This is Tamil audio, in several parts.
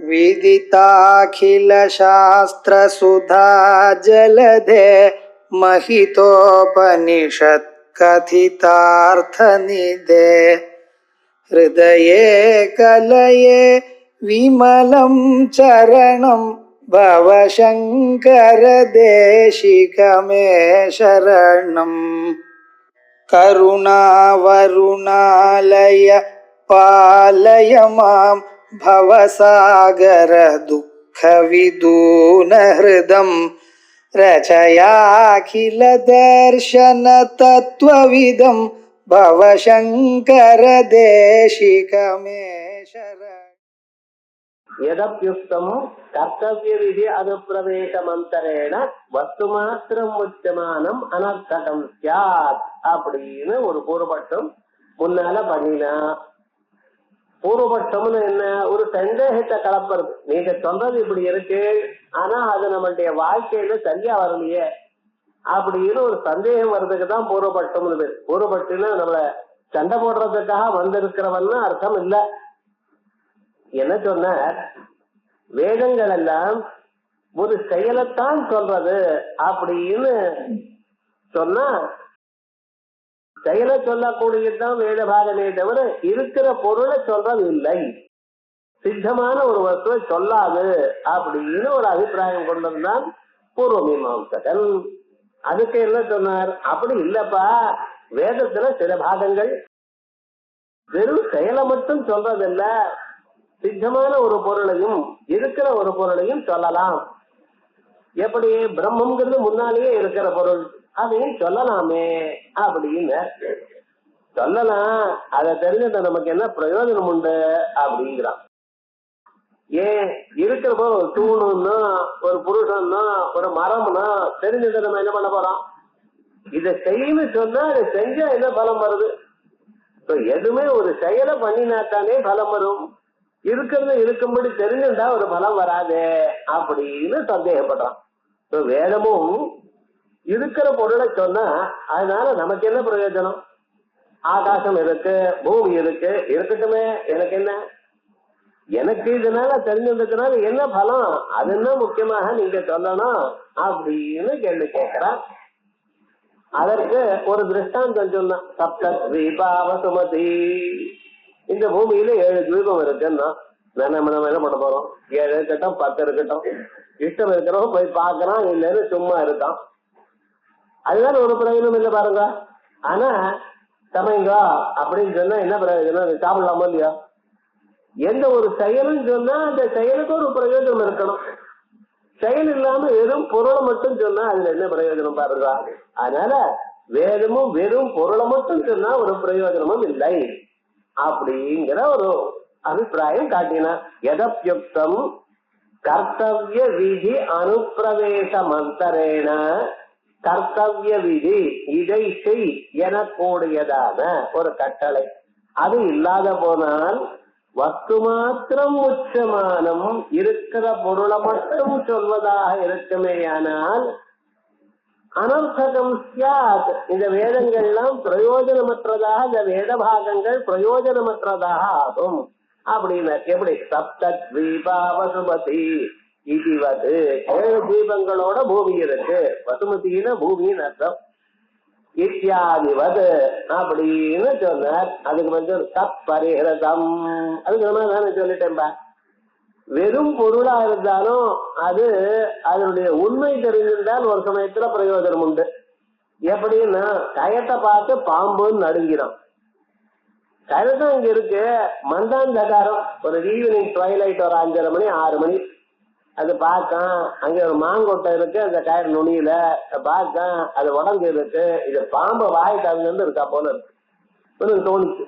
विदिताखिलशास्त्रसुधा जलधे महितोपनिषत् कथितार्थनिधे हृदये कलये विमलं चरणं भवशङ्कर देशिकमे शरणम् करुणावरुणालय पालय मां भवसागर दुःखविदूनहृदं रचयाखिल दर्शन तत्त्वविदं भवशङ्कर देशिकमे शरणम् यदप्युक्तं कर्तव्य विधि अनुप्रवेश मंतरेण वस्तु மாத்திரம் முச்சமானம் அனர்த்தகம் ஸ்யாத் அப்படின்னு ஒரு பூர்வபட்சம் முன்னால பண்ணினா. பூர்வபட்சம்னு என்ன? ஒரு சந்தேகத்தை கலப்புறது. நீங்க சொல்றது இப்படி இருக்கு, ஆனா அது நம்மளுடைய வாழ்க்கையில சரியா வரலையே அப்படின்னு ஒரு சந்தேகம் வர்றதுக்கு தான் பூர்வபட்சம்னு பேர். பூர்வபட்சம்னு நம்மள சண்டை போடுறதுக்காக வந்திருக்கிறவன்னு அர்த்தம் இல்லை. என்ன சொன்ன, வேதங்கள் எல்லாம் ஒரு செயலைத்தான் சொல்றது அப்படின்னு சொன்னா, செயலை சொல்லக்கூடியதுதான் வேத பாகமே தவிர இருக்கிற பொருளை சொல்றது இல்லை. சித்தமான ஒரு வஸ்துவை சொல்லாது அப்படின்னு ஒரு அபிப்பிராயம் கொண்டிருந்தான் பூர்வ மீமாம்சகன். அதுக்கு என்ன சொன்னார்? அப்படி இல்லப்பா, வேதத்துல சில பாகங்கள் வெறும் செயலை மட்டும் சொல்றதில்ல, சித்தமான ஒரு பொருளையும் இருக்கிற ஒரு பொருளையும் சொல்லலாம். எப்படி? பிரம்மங்கிறது முன்னாலேயே இருக்கிற பொருள், அதையும் சொல்லலாமே அப்படின்னு சொல்லலாம். அதை தெரிஞ்சுட்ட நமக்கு என்ன பிரயோஜனம் உண்டு அப்படிங்கிறான். ஏன் இருக்கிற பொருள் ஒரு தூணுன்னா, ஒரு புருஷன்னா, ஒரு மரம்னா தெரிஞ்சுட்டு நம்ம என்ன பண்ண போறோம்? இதை செய்யன்னு சொன்னா அதை செஞ்சா என்ன பலம் வருது? எதுவுமே ஒரு செயலை பண்ணினாத்தானே பலம் வரும். இருக்கிறது இருக்கும்படி தெரிஞ்சுட்டா ஒரு பலம் வராது அப்படின்னு சந்தேகப்படுறான். வேதமும் இருக்கிற பொருளை சொன்னா அதனால நமக்கு என்ன பிரயோஜனம்? ஆகாசம் இருக்கு, பூமி இருக்கு, இருக்கட்டுமே, எனக்கு என்ன? எனக்கு இதனால தெரிஞ்சிருந்ததுனால என்ன பலம்? அது என்ன முக்கியமாக நீங்க சொல்லணும் அப்படின்னு கேள்வி கேட்கிறான். அதற்கு ஒரு திருஷ்டாந்தம் சொன்ன, சப்தத்வீபாவசுமதி, இந்த பூமியில 7 தீபம் இருக்குன்னா நம்ம என்ன பண்ண போறோம்? 7 இருக்கட்டும், 10 இருக்கட்டும், இஷ்டம் இருக்கிறவங்க போய் பார்க்கறான், இல்லைன்னு சும்மா இருக்கான். அதுதான் ஒரு பிரயோஜனம் இல்லை பாருங்க. ஆனா சமைங்க அப்படின்னு சொன்னா என்ன பிரயோஜனம்? சாப்பிடலாமோ இல்லையா? எந்த ஒரு செயலும் சொன்னா அந்த செயலுக்கு ஒரு பிரயோஜனம் இருக்கணும். செயல் இல்லாம வெறும் பொருளை மட்டும் சொன்னா அதுல என்ன பிரயோஜனம் பாருங்க. அதனால வேதமும் வெறும் பொருளை மட்டும் சொன்னா ஒரு பிரயோஜனமும் இல்லை அப்படிங்கிற ஒரு அபிப்பிராயம் காட்டினார். எதப்யுக்தம் கர்த்தவிய விதி அனுப்பிரவேச மந்தரேன, கர்த்தவிய விதி இதை செய் எனக்கூடியதான ஒரு கட்டளை அது இல்லாத போனால், வஸ்து மாத்திரம் உச்சமானம் இருக்கிற பொருளை மட்டும் சொல்வதாக இருக்குமேயானால் அனர்த்தகம் சியாத். இந்த வேதங்கள்லாம் பிரயோஜனமற்றதாக, இந்த வேத பாகங்கள் பிரயோஜனமற்றதாக ஆகும் அப்படின்னு. எப்படி? சப்தத்வீபா வசுமதி இதுவது, 7 தீபங்களோட பூமி இருக்கு, வசுமதினா பூமின்னு அர்த்தம், இத்தியாதிவது அப்படின்னு சொன்னார். அதுக்கு வந்து தப்பரிஹிரதம், அதுக்கு நம்ம தானே சொல்லிட்டேன்பா. வெறும் பொருளா இருந்தாலும் அது அதனுடைய உண்மை தெரிஞ்சிருந்தால் ஒரு சமயத்துல பிரயோஜனம் உண்டு. எப்படின்னா, கயத்தை பார்த்து பாம்புன்னு நடுங்கிறான். கயத்தான் இங்க இருக்கு, மந்தாந்தகாரம், ஒரு ஈவினிங் ட்வைலைட், ஒரு 5:30 மணி 6 மணி, அது பார்க்கான். அங்க ஒரு மாங்கொட்டை இருக்கு, அந்த கயிறு நுனியில பார்க்கான், அது உடம்பு இருக்கு, இது பாம்பை வாய்க்கு அங்கிருந்து இருக்கா போல இருக்கு தோணிச்சு.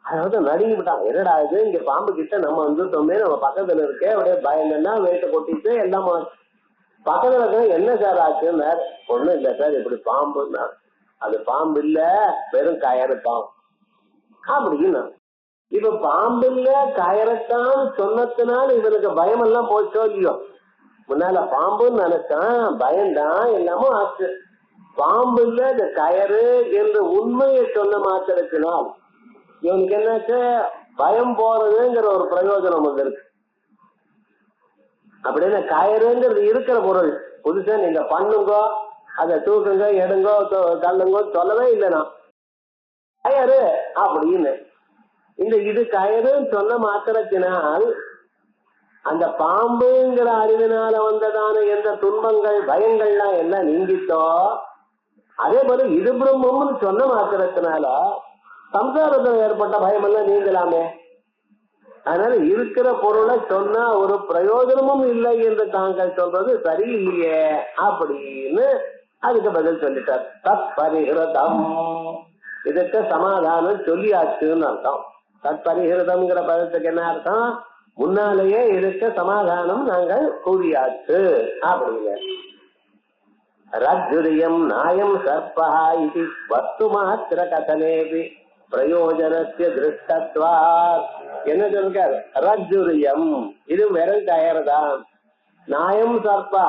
அதாவது நடுங்கி விட்டான். என்னடா இது, இங்க பாம்பு கிட்ட நம்ம வந்துட்டோமே, நம்ம பக்கத்துல இருக்கே, அப்படியே பயந்தன்னா வேட்டை கொட்டிட்டு எல்லாம் பக்கத்துல இருக்க. என்ன சார் ஆச்சுன்னு? ஒண்ணும் இல்லை சார், இப்படி பாம்புன்னா. அது பாம்பு இல்ல, வெறும் கயறு பாம்பு அப்படின்னா. இப்ப பாம்பு இல்ல கயறத்தான் சொன்னதுனால இவனுக்கு பயம் எல்லாம் போச்சோ இல்லையோ? முன்னால பாம்புன்னு நினைச்சான், பயந்தான், எல்லாமோ ஆச்சு. பாம்பு இல்ல இந்த கயறு என்று உண்மையை சொன்ன மாத்திரத்தினால் இவனுக்கு என்னாச்சு? பயம் போறதுங்கிற ஒரு பிரயோஜனம் வந்திருக்கு. அப்படின்னு கயிறுங்கிறது இருக்கிற பொருள். புதுசா நீங்க பண்ணுங்கோ, அதை தூக்குங்க, எடுங்கோ, தள்ளுங்கோ சொல்லவே இல்லைனா கயிறு அப்படின்னு. இந்த இது கயிறுன்னு சொன்ன மாத்திரத்தினால் அந்த பாம்புங்கிற அறிவினால வந்ததான எந்த துன்பங்கள் பயங்கள்லாம் என்ன நீங்கித்தோ, அதே போல இது பிரம்மம்னு சொன்ன மாத்திரத்தினால சம்சாரத்தில் ஏற்பட்ட பயம் எல்லாம் நீங்கலாமே. அதனால இருக்கிற பொருளை சொன்னா ஒரு பிரயோஜனமும் இல்லை என்று தாங்கள் சொல்றது சரியில்லையே அப்படின்னு அதுக்கு பதில் சொல்லிட்டார். தத் பரிகிருதம், இதுக்கு சமாதானம் சொல்லியாச்சுன்னு அர்த்தம். தத் பரிகிருதம்ங்கிற பதத்துக்கு என்ன அர்த்தம்? முன்னாலேயே இதுக்கு சமாதானம் நாங்கள் கூறியாச்சு அப்படிங்க. ரஜ்ஜுரியம் நாயம் சர்பா இது வஸ்து மாத்திர கதனேபி பிரயோஜனஸ்ய திருஷ்டத்வா. என்ன சொல்றார்? ரஜ்ஜுரியம் இது வெறும் கயர்தான், நாயம் சர்பா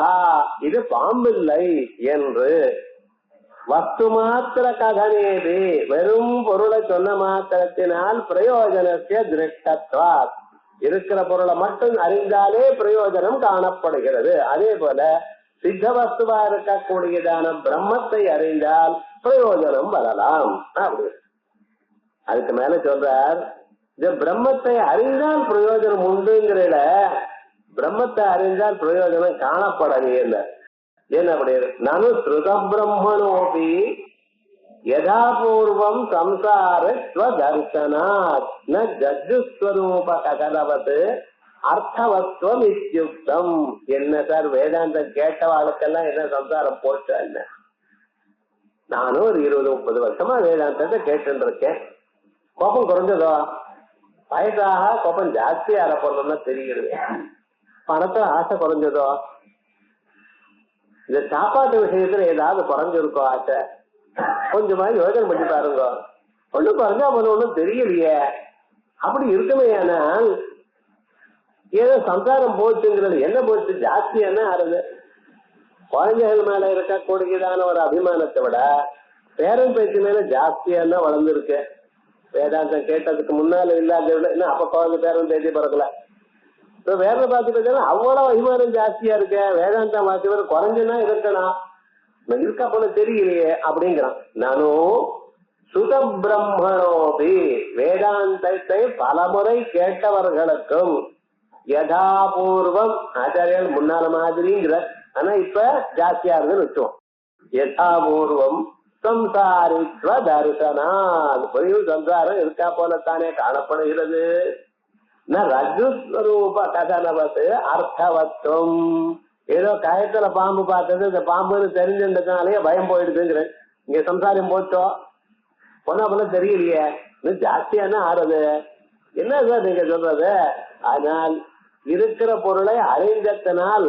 இது பாம்பில்லை என்று, வஸ்து மாத்திர கதனேபி வெறும் பொருளை சொன்ன மாத்திரத்தினால் பிரயோஜனஸ்ய திருஷ்டத்வா இருக்கிற பொருளை மட்டும் அறிந்தாலே பிரயோஜனம் காணப்படுகிறது. அதே போல சித்த வஸ்துவா இருக்கக்கூடியதான பிரம்மத்தை அறிந்தால் பிரயோஜனம் வரலாம் அப்படி. அதுக்கு மேல சொல்றார், இந்த பிரம்மத்தை அறிந்தால் பிரயோஜனம் உண்டுங்கிறத பிரம்மத்தை அறிந்தால் பிரயோஜனம் காணப்படவே இல்லை. என்ன அப்படி? நனு ஸ்ருத பிரம்மனோபி யதாபூர்வம் சம்சார ஸ்வதர்சனாத் ந ஜஜ்ஜுஸ்வரூப கதனவத் அர்த்தவத்வம் இத்யுக்தம். என்ன சார் வேதாந்தம் கேட்டவாளுக்கெல்லாம் என்ன சம்சாரம் போச்சா என்ன? நானும் ஒரு 20-30 வருஷமா வேதாந்தத்தை கேட்டு இருக்கேன். கோபம் குறைஞ்சதோ? வயசாக கோபம் ஜாஸ்தி ஆற போறதுன்னா தெரியுது. பணத்துல ஆசை குறைஞ்சதோ? இந்த சாப்பாட்டு விஷயத்துல ஏதாவது குறைஞ்சிருக்கோ ஆசை? கொஞ்சமா யோசனை பண்ணி பாருங்க. ஒண்ணும் குறைஞ்சா ஒன்னும் தெரியலையே. அப்படி இருக்குமே. ஆனால் ஏதோ சம்சாரம் போச்சுங்கிறது என்ன போச்சு? ஜாஸ்தியான ஆறுது. குழந்தைகள் மேல இருக்கக்கூடியதான ஒரு அபிமானத்தை விட பேரன் பேச்சு மேல ஜாஸ்தியான வளர்ந்துருக்கு. வேதாந்தம் கேட்டதுக்கு முன்னால இல்லாத விட அப்ப குழந்தை பேரன் பேச்சு பிறக்கல. இப்ப வேற பார்த்து பார்த்தா அவ்வளவு அபிமானம் ஜாஸ்தியா இருக்க. வேதாந்தம் பார்த்து பேர் குறைஞ்சுன்னா இருக்கணும், இருக்கா போல தெரியலையே அப்படிங்கிறான். நானும் சுத பிரம்மனோபி வேதாந்தத்தை பலமுறை கேட்டவர்களுக்கும் யதாபூர்வம் ஆச்சாரியர்கள் முன்னால மாதிரிங்கிற, ஆனா இப்ப ஜாஸ்தியா இருக்குன்னு வச்சோம். யதாபூர்வம் சம்சாரித்வ தரிசனா, சம்சாரம் இருக்கா போலத்தானே காணப்படுகிறது. ரஜுஸ்வரூப கதனவத்து அர்த்தவத்துவம். ஏதோ கயத்துல பாம்பு பார்த்தது இந்த பாம்புன்னு தெரிஞ்சிருந்ததுனாலே பயம் போயிடுதுங்கிற. இங்க சம்சாரம் போச்சோ பொண்ணா போல தெரியலையே, இன்னும் ஜாஸ்தியான ஆறுது. என்ன சார் நீங்க சொல்றது? ஆனால் இருக்கிற பொருளை அறிந்தத்தினால்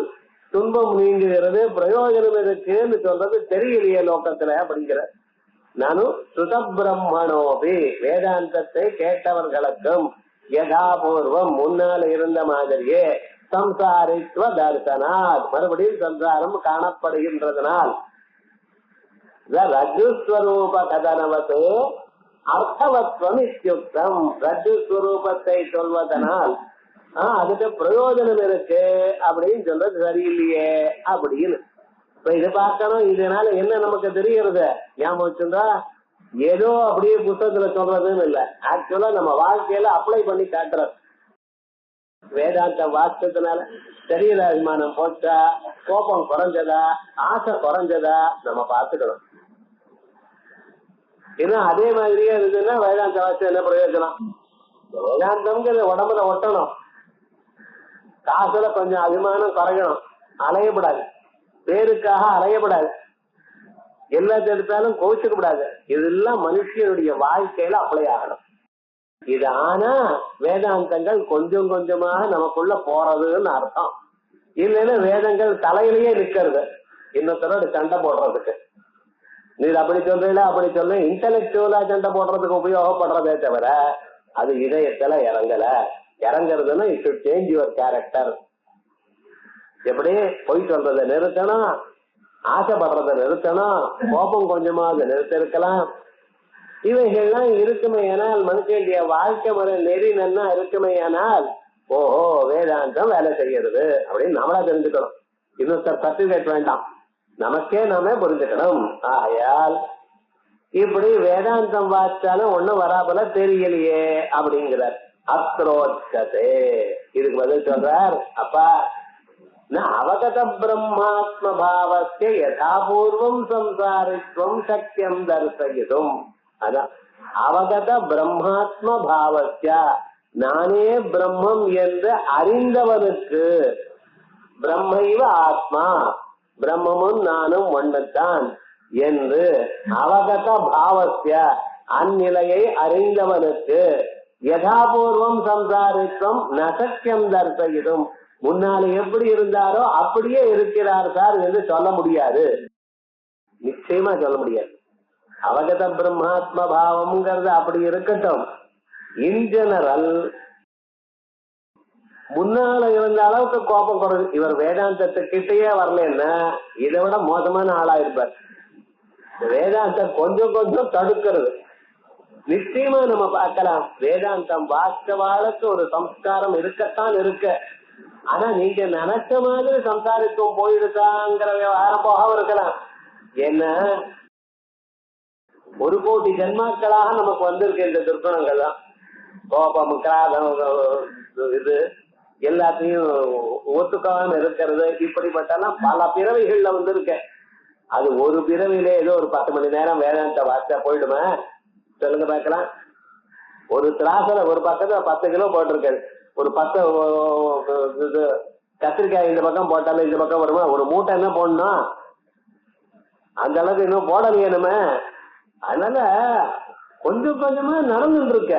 துன்பம் நீங்குகிறது, பிரயோஜனம் இருக்குன்னு சொல்றது தெரியலையே லோகத்துல அப்படிங்கிற. நானும் சுத பிரம்மனோபி வேதாந்தத்தை கேட்டவர்களுக்கும் யதாபூர்வம் முன்னால இருந்த மாதிரியே சம்சாரித்வ தர்சனாத் மறுபடியும் சம்சாரம் காணப்படுகின்றதனால் ரஜுஸ்வரூப கதனவத்து அர்த்தவத்வம் இத்யுக்தம். ரஜுஸ்வரூபத்தை சொல்வதனால் அதுக்கு பிரயோஜனம் இருக்கு அப்படின்னு சொல்றது சரியில்லையே அப்படின்னு. இப்ப இது பார்க்கணும். இதனால என்ன நமக்கு தெரிகிறது? ஞாபகம் வச்சுருந்தா ஏதோ அப்படியே புத்தகத்துல சொல்றதுன்னு இல்லை, ஆக்சுவலா நம்ம வாழ்க்கையில அப்ளை பண்ணி காட்டுறது. வேதாந்த வாஸ்தத்தினால சரீர அபிமானம் போச்சா, கோபம் குறைஞ்சதா, ஆசை குறைஞ்சதா நம்ம பார்த்துக்கணும். ஏன்னா அதே மாதிரியே இருந்ததுன்னா வேதாந்த வாஸ்து என்ன பிரயோஜனம்? வேதாந்தம்ங்கிறது உடம்புல ஒட்டணும், காசுல கொஞ்சம் அபிமானம் குறையணும், அலையப்படாது, பேருக்காக அலையப்படாது, எல்லாத்த எடுத்தாலும் கோவிச்சுக்க கூடாது. இதெல்லாம் மனுஷனுடைய வாழ்க்கையில அப்ளை ஆகணும். இது ஆனா வேதாந்தங்கள் கொஞ்சம் கொஞ்சமாக நமக்குள்ள போறதுன்னு அர்த்தம். இல்லைன்னா வேதங்கள் தலையிலேயே நிக்கிறது, இன்னொருத்தரோட சண்டை போடுறதுக்கு. நீ அப்படி சொல்றீங்களா அப்படி சொல்ற இன்டலெக்சுவலா சண்டை போடுறதுக்கு உபயோகப்படுறதே தவிர அது இதயத்துல இறங்கல. இறங்குறதுன்னா it should change your character. எப்படி பொய் சொல்றதை நிறுத்தணும், ஆசைப்படுறதை நிறுத்தணும், கோபம் கொஞ்சமா அதை நிறுத்திருக்கலாம். இவைகள்லாம் இருக்குமே ஆனால் மனுஷனுடைய வாழ்க்கை முறை நெறி நன்னா இருக்குமே ஆனால் ஓஹோ வேதாந்தம் வேலை செய்யறது அப்படின்னு நம்மளா தெரிஞ்சுக்கணும். இன்னொருத்தர் சர்டிபிகேட் வேண்டாம், நமக்கே நாமே புரிஞ்சுக்கணும். ஆகையால் இப்படி வேதாந்தம் வாச்சாலும் ஒண்ணும் வராபல தெரியலையே அப்படிங்கிறார். அத்ரோச்சதே இதுக்கு பதில் சொல்றார், அப்பா அவகத பிரம்மாத்ம பாவஸ்ய யதாபூர்வம் சம்சாரித்வம் சக்கியம் தர்சயிதும். அதான் அவகத பிரம்மாத்ம பாவஸ்ய நானே பிரம்மம் என்று அறிந்தவனுக்கு, பிரம்மைவ ஆத்மா பிரம்மமும் நானும் ஒன்றுத்தான் என்று அவகத பாவஸ்ய அந்நிலையை அறிந்தவனுக்கு யதாபூர்வம் சம்சாரித்வம் நசக்கியம் தர்சயிதும் முன்னால எப்படி இருந்தாரோ அப்படியே இருக்கிறார் சார் என்று சொல்ல முடியாது, நிச்சயமா சொல்ல முடியாது. அவகத பிரம்மாத்ம பாவம்ங்கிறது அப்படி இருக்கட்டும். இன் ஜெனரல் முன்னால இருந்த அளவுக்கு கோபம் குறைஞ்சு இவர் வேதாந்தத்துக்கிட்டயே வரலன்னா இதை விட மோசமான ஆளா இருப்பார். வேதாந்தம் கொஞ்சம் கொஞ்சம் தடுக்கிறது நிச்சயமா நம்ம பார்க்கலாம். வேதாந்தம் வாஸ்தவாளுக்கு ஒரு சம்ஸ்காரம் இருக்கத்தான் இருக்க. ஆனா நீங்க நினைச்ச மாதிரி சம்சாரித்துவம் போயிடுதாங்கிற விவகாரம் போகாம இருக்கலாம். ஏன்னா 1 கோடி ஜென்மாக்களாக நமக்கு வந்திருக்கு இந்த துர்குணங்கள் தான். கோபம், கிராதம், இது எல்லாத்தையும் ஒத்துக்காம இருக்கிறது, இப்படிப்பட்டெல்லாம் பல பிறவிகள்ல வந்திருக்க. அது ஒரு பிறவிலே ஏதோ ஒரு 10 மணி நேரம் வேதாந்த வார்த்தை போயிடுமா சொல்லுங்க பார்க்கலாம். ஒரு திராசல ஒரு பக்கத்துல 10 கிலோ போட்டிருக்காரு, ஒரு 10 இது கத்திரிக்காய் இந்த பக்கம் போட்டாலும் இந்த பக்கம் வருமா? ஒரு மூட்டை என்ன போடணும்? அந்த அளவுக்கு இன்னும் போடலையே நம்ம. அதனால கொஞ்சம் கொஞ்சமா நடந்துட்டு இருக்க.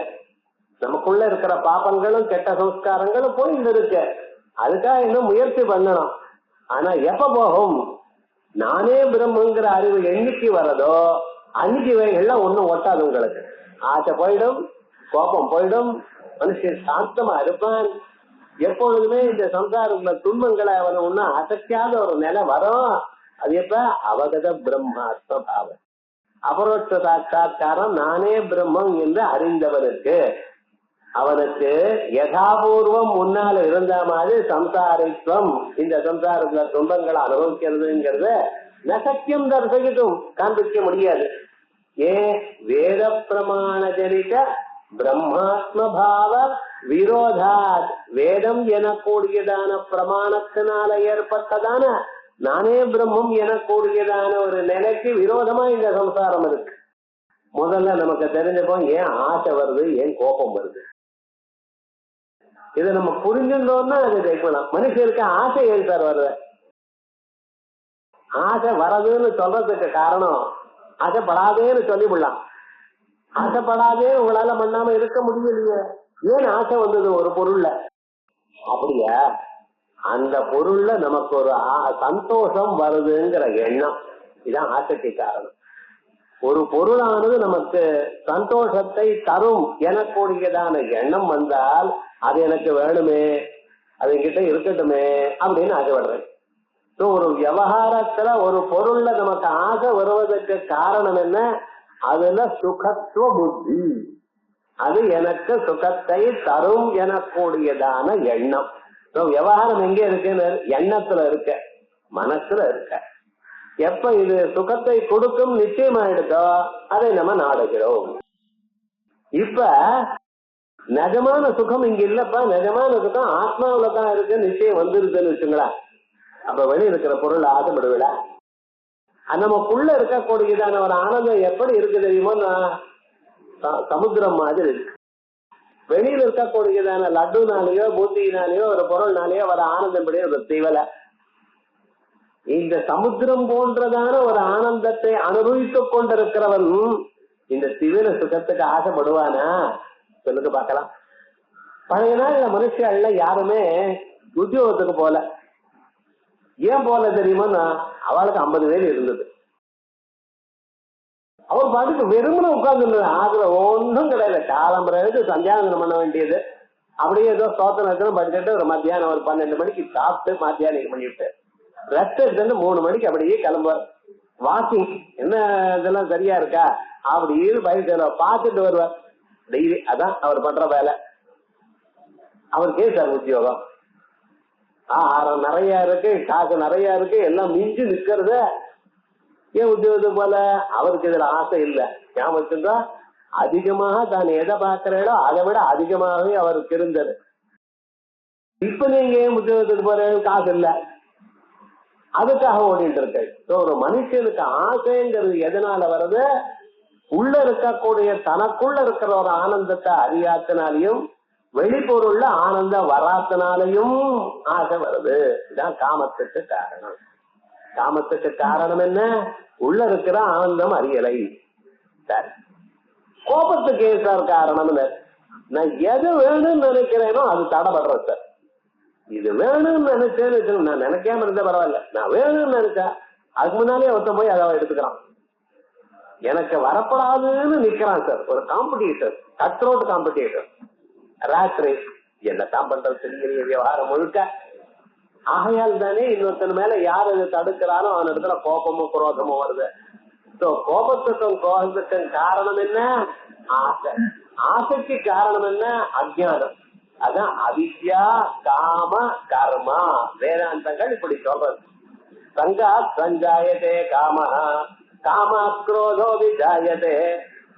நமக்குள்ள இருக்கிற பாப்பங்களும் கெட்ட சம்ஸ்காரங்களும் போயிட்டு இருக்கு. அதுக்காக இன்னும் முயற்சி பண்ணணும். ஆனா எப்ப போகும்? நானே பிரம்மங்கிற அறிவு என்னைக்கு வரதோ அன்னைக்கு இவைகள்லாம் ஒண்ணும் ஒட்டாது உங்களுக்கு. ஆசை போயிடும், கோபம் போயிடும், மனுஷன் சாந்தமா இருப்பான். எப்பொழுதுமே இந்த சம்சார துன்பங்களை அவன் ஒன்னும் அசைக்காத ஒரு நிலை வரும். அது எப்ப? அவகத பிரம்மாத்ம பாவம், அபரோட்ச சாட்சா்காரம் நானே பிரம்மம் என்று அறிந்தவனுக்கு, அவனுக்கு யதாபூர்வம் முன்னால இருந்த மாதிரி சம்சாரித்வம் இந்த சம்சாரத்துல துன்பங்களை அனுபவிக்கிறதுங்கிறத நசக்கியம் தரிசகிட்டும் காண்பிக்க முடியாது. ஏன்? வேத பிரமாண ஜனித பிரம்மாத்ம பாவ விரோதாத், வேதம் எனக்கூடியதான பிரமாணத்தினால ஏற்பட்டதான நானே பிரம்மம் எனக்கூடியதான ஒரு நிலைக்கு விரோதமா இந்த சம்சாரம் இருக்கு. முதல்ல நமக்கு தெரிஞ்சப்போ ஏன் ஆசை வருது, ஏன் கோபம் வருது, இதை நம்ம புரிஞ்சிருந்தோம்னா அது ஜெயிக்கலாம். மனுஷருக்கு ஆசை ஏன் சார் வருது? ஆசை வரதுன்னு சொல்றதுக்கு காரணம் ஆசைப்படாதேன்னு சொல்லிவிடலாம். ஆசைப்படாதே உங்களால பண்ணாம இருக்க முடியலையே, ஏன் ஆசை வந்தது ஒரு பொருள்ல? அப்படியா? அந்த பொருள்ல நமக்கு ஒரு சந்தோஷம் வருதுங்கிற எண்ணம், இதான் ஆசைக்கு காரணம். ஒரு பொருளானது நமக்கு சந்தோஷத்தை தரும் எனக்கூடியதான எண்ணம் வந்தால் அது எனக்கு வேணுமே, அது என்கிட்ட இருக்கட்டுமே அப்படின்னு ஆசைப்படுறேன். ஒரு விவகாரத்துல ஒரு பொருள்ல நமக்கு ஆசை வருவதற்கு காரணம் என்ன? அதுல சுகத்துவ புத்தி, அது எனக்கு சுகத்தை தரும் எனக்கூடியதான எண்ணம். விவகாரம் எங்க இருக்குன்னு எண்ணத்துல இருக்க, மனசுல இருக்க. எப்ப இது சுகத்தை கொடுக்கும் நிச்சயமாயிடுதோ அதை நம்ம நாடுகிறோம். இப்ப நிஜமான சுகம் இங்க இல்லப்பா, நிஜமான சுகம் ஆத்மாவில தான் இருக்கு நிச்சயம் வந்துருதுன்னு வச்சுங்களா, அப்ப வெளியே இருக்கிற பொருள் ஆசைப்படுவிட. நமக்குள்ள இருக்கக்கூடியதான ஒரு ஆனந்தம் எப்படி இருக்கு தெரியுமோ? சமுத்திரம் மாதிரி இருக்கு. வெளியில இருக்கக்கூடியதான லட்டுனாலேயோ பூந்தினாலேயோ ஒரு பொருள்னாலேயோ வர ஆனந்தம் படி ஒரு திவலை. இந்த சமுத்திரம் போன்றதான ஒரு ஆனந்தத்தை அனுபவித்துக் கொண்டிருக்கிறவன் இந்த திவிர சுகத்துக்கு ஆசைப்படுவானா? சொல்லுங்க பார்க்கலாம். பழைய நாள் மனுஷங்கள்ல யாருமே உத்தியோகத்துக்கு போல. ஏன் போல தெரியுமா? அவளுக்கு 50 வேலை இருந்தது. அவர் பாட்டுக்கு வெறுமனை உட்கார்ந்து அதுல ஒன்றும் கிடையாது. காலம்புறது சந்தியாவந்தனம் பண்ண வேண்டியது, அப்படியே ஏதோ ஸ்தோத்திரம் படிச்சுட்டு ஒரு மத்தியானம் ஒரு 12 மணிக்கு சாப்பிட்டு மத்தியானம் பண்ணிவிட்டு ரெஸ்ட் எடுத்து 3 மணிக்கு அப்படியே கிளம்புவார். வாக்கிங் என்ன இதெல்லாம் சரியா இருக்கா அப்படின்னு பயிற்சி பார்த்துட்டு வருவார் டெய்லி. அதான் அவர் பண்ற வேலை. அவருக்கே சார் உத்தியோகம், ஆகாரம் நிறைய இருக்கு, காசு நிறைய இருக்கு, எல்லாம் மிஞ்சி நிக்கிறது, ஏன் உத்தியோகத்துக்கு போல? அவருக்கு இதுல ஆசை இல்லை. ஞாபகம் அதிகமாக தான் எதை பார்க்கிறீங்களோ அதை விட அதிகமாகவே அவருக்கு இருந்தது. இப்ப நீங்க ஏன் உத்தியோகத்துக்கு போற? காசு இல்லை, அதுக்காக ஓடிட்டு இருக்கு. ஒரு மனுஷனுக்கு ஆசைங்கிறது எதனால வருது? உள்ள இருக்கக்கூடிய தனக்குள்ள இருக்கிற ஒரு ஆனந்தத்தை அறியாத்தினாலையும் வெளிப்பொருள்ல ஆனந்தம் வராத்தினாலையும் ஆசை வருது. இதுதான் காமத்துக்கு காரணம். காமத்துக்கு காரணம் என்ன? உள்ள இருக்கிற ஆனந்தம் அறியலை. சரி, கோபத்துக்கு ஏன் சார் காரணம்? நான் எது வேணும்னு நினைக்கிறேனோ அது தடைபடுற சார். இது வேணும்னு நினைச்சேன்னு நான் நினைக்காம இருந்த பரவாயில்ல, நான் வேணும்னு நினைச்சேன் அதுக்கு முன்னாலே ஒருத்தன் போய் அதை எடுத்துக்கிறான், எனக்கு வரப்படாதுன்னு நிக்கிறான் சார். ஒரு competitor, cut throat competitor, rat race, என்னத்தான் பண்றது தெரியல விவகாரம் முழுக்க. ஆகையால் தானே இன்னொருத்தன் மேல யார் அதை தடுக்கிறானோ அவன் இடத்துல கோபமும் குரோதமும் வருது. கோபத்துக்கும் குரோதத்துக்கும் காரணம் என்ன? ஆசை. ஆசைக்கு காரணம் என்ன? அஜ்ஞானம். அதான் அவித்யா காம கர்மா. வேதாந்தங்கள் இப்படி சொல்றது. சங்கா சஞ்சாயதே காம, காமா குரோதோ விஜாயதே,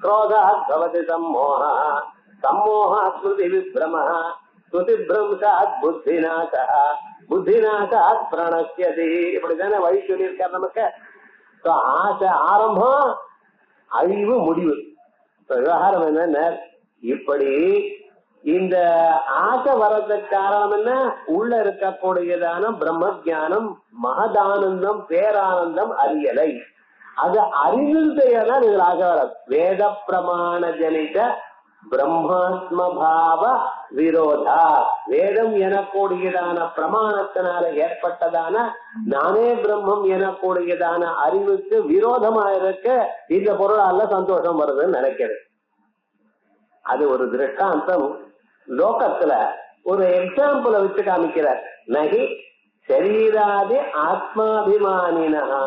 குரோதா பவதி சம்மோஹ, சம்மோஹா ஸ்மிருதி விப்ரம, ஸ்மிருதி பிரம்சாத் புத்திநாசா, புத்திநாசாத் பிரணஸ்யதி. இப்படிதானே வழி சொல்லியிருக்கார் நமக்கு. ஆசை ஆரம்பம், அழிவு முடிவு. விவகாரம் என்ன? இப்படி இந்த ஆசை வர்றதுக்கு காரணம் என்ன? உள்ள இருக்கக்கூடியதான பிரம்ம ஜானம், மகதானந்தம், பேரானந்தம் அறியலை. அது அறிவில்தான் இதுல ஆசை வராது. வேத பிரமாண ஜனித பிரம்மாத்ம பாவ விரோதா. வேதம் எனக்கூடியதான பிரமாணத்தினால ஏற்பட்டதான நானே பிரம்மம் எனக்கூடியதான அறிவுக்கு விரோதமா இருக்க இந்த பொருளால சந்தோஷம் வருதுன்னு நினைக்கிறேன். அது ஒரு திருஷ்டாந்தம் லோகத்துல ஒரு எக்ஸாம்பிள வச்சு காமிக்கிறார். நகி சரீராதி ஆத்மாபிமானினா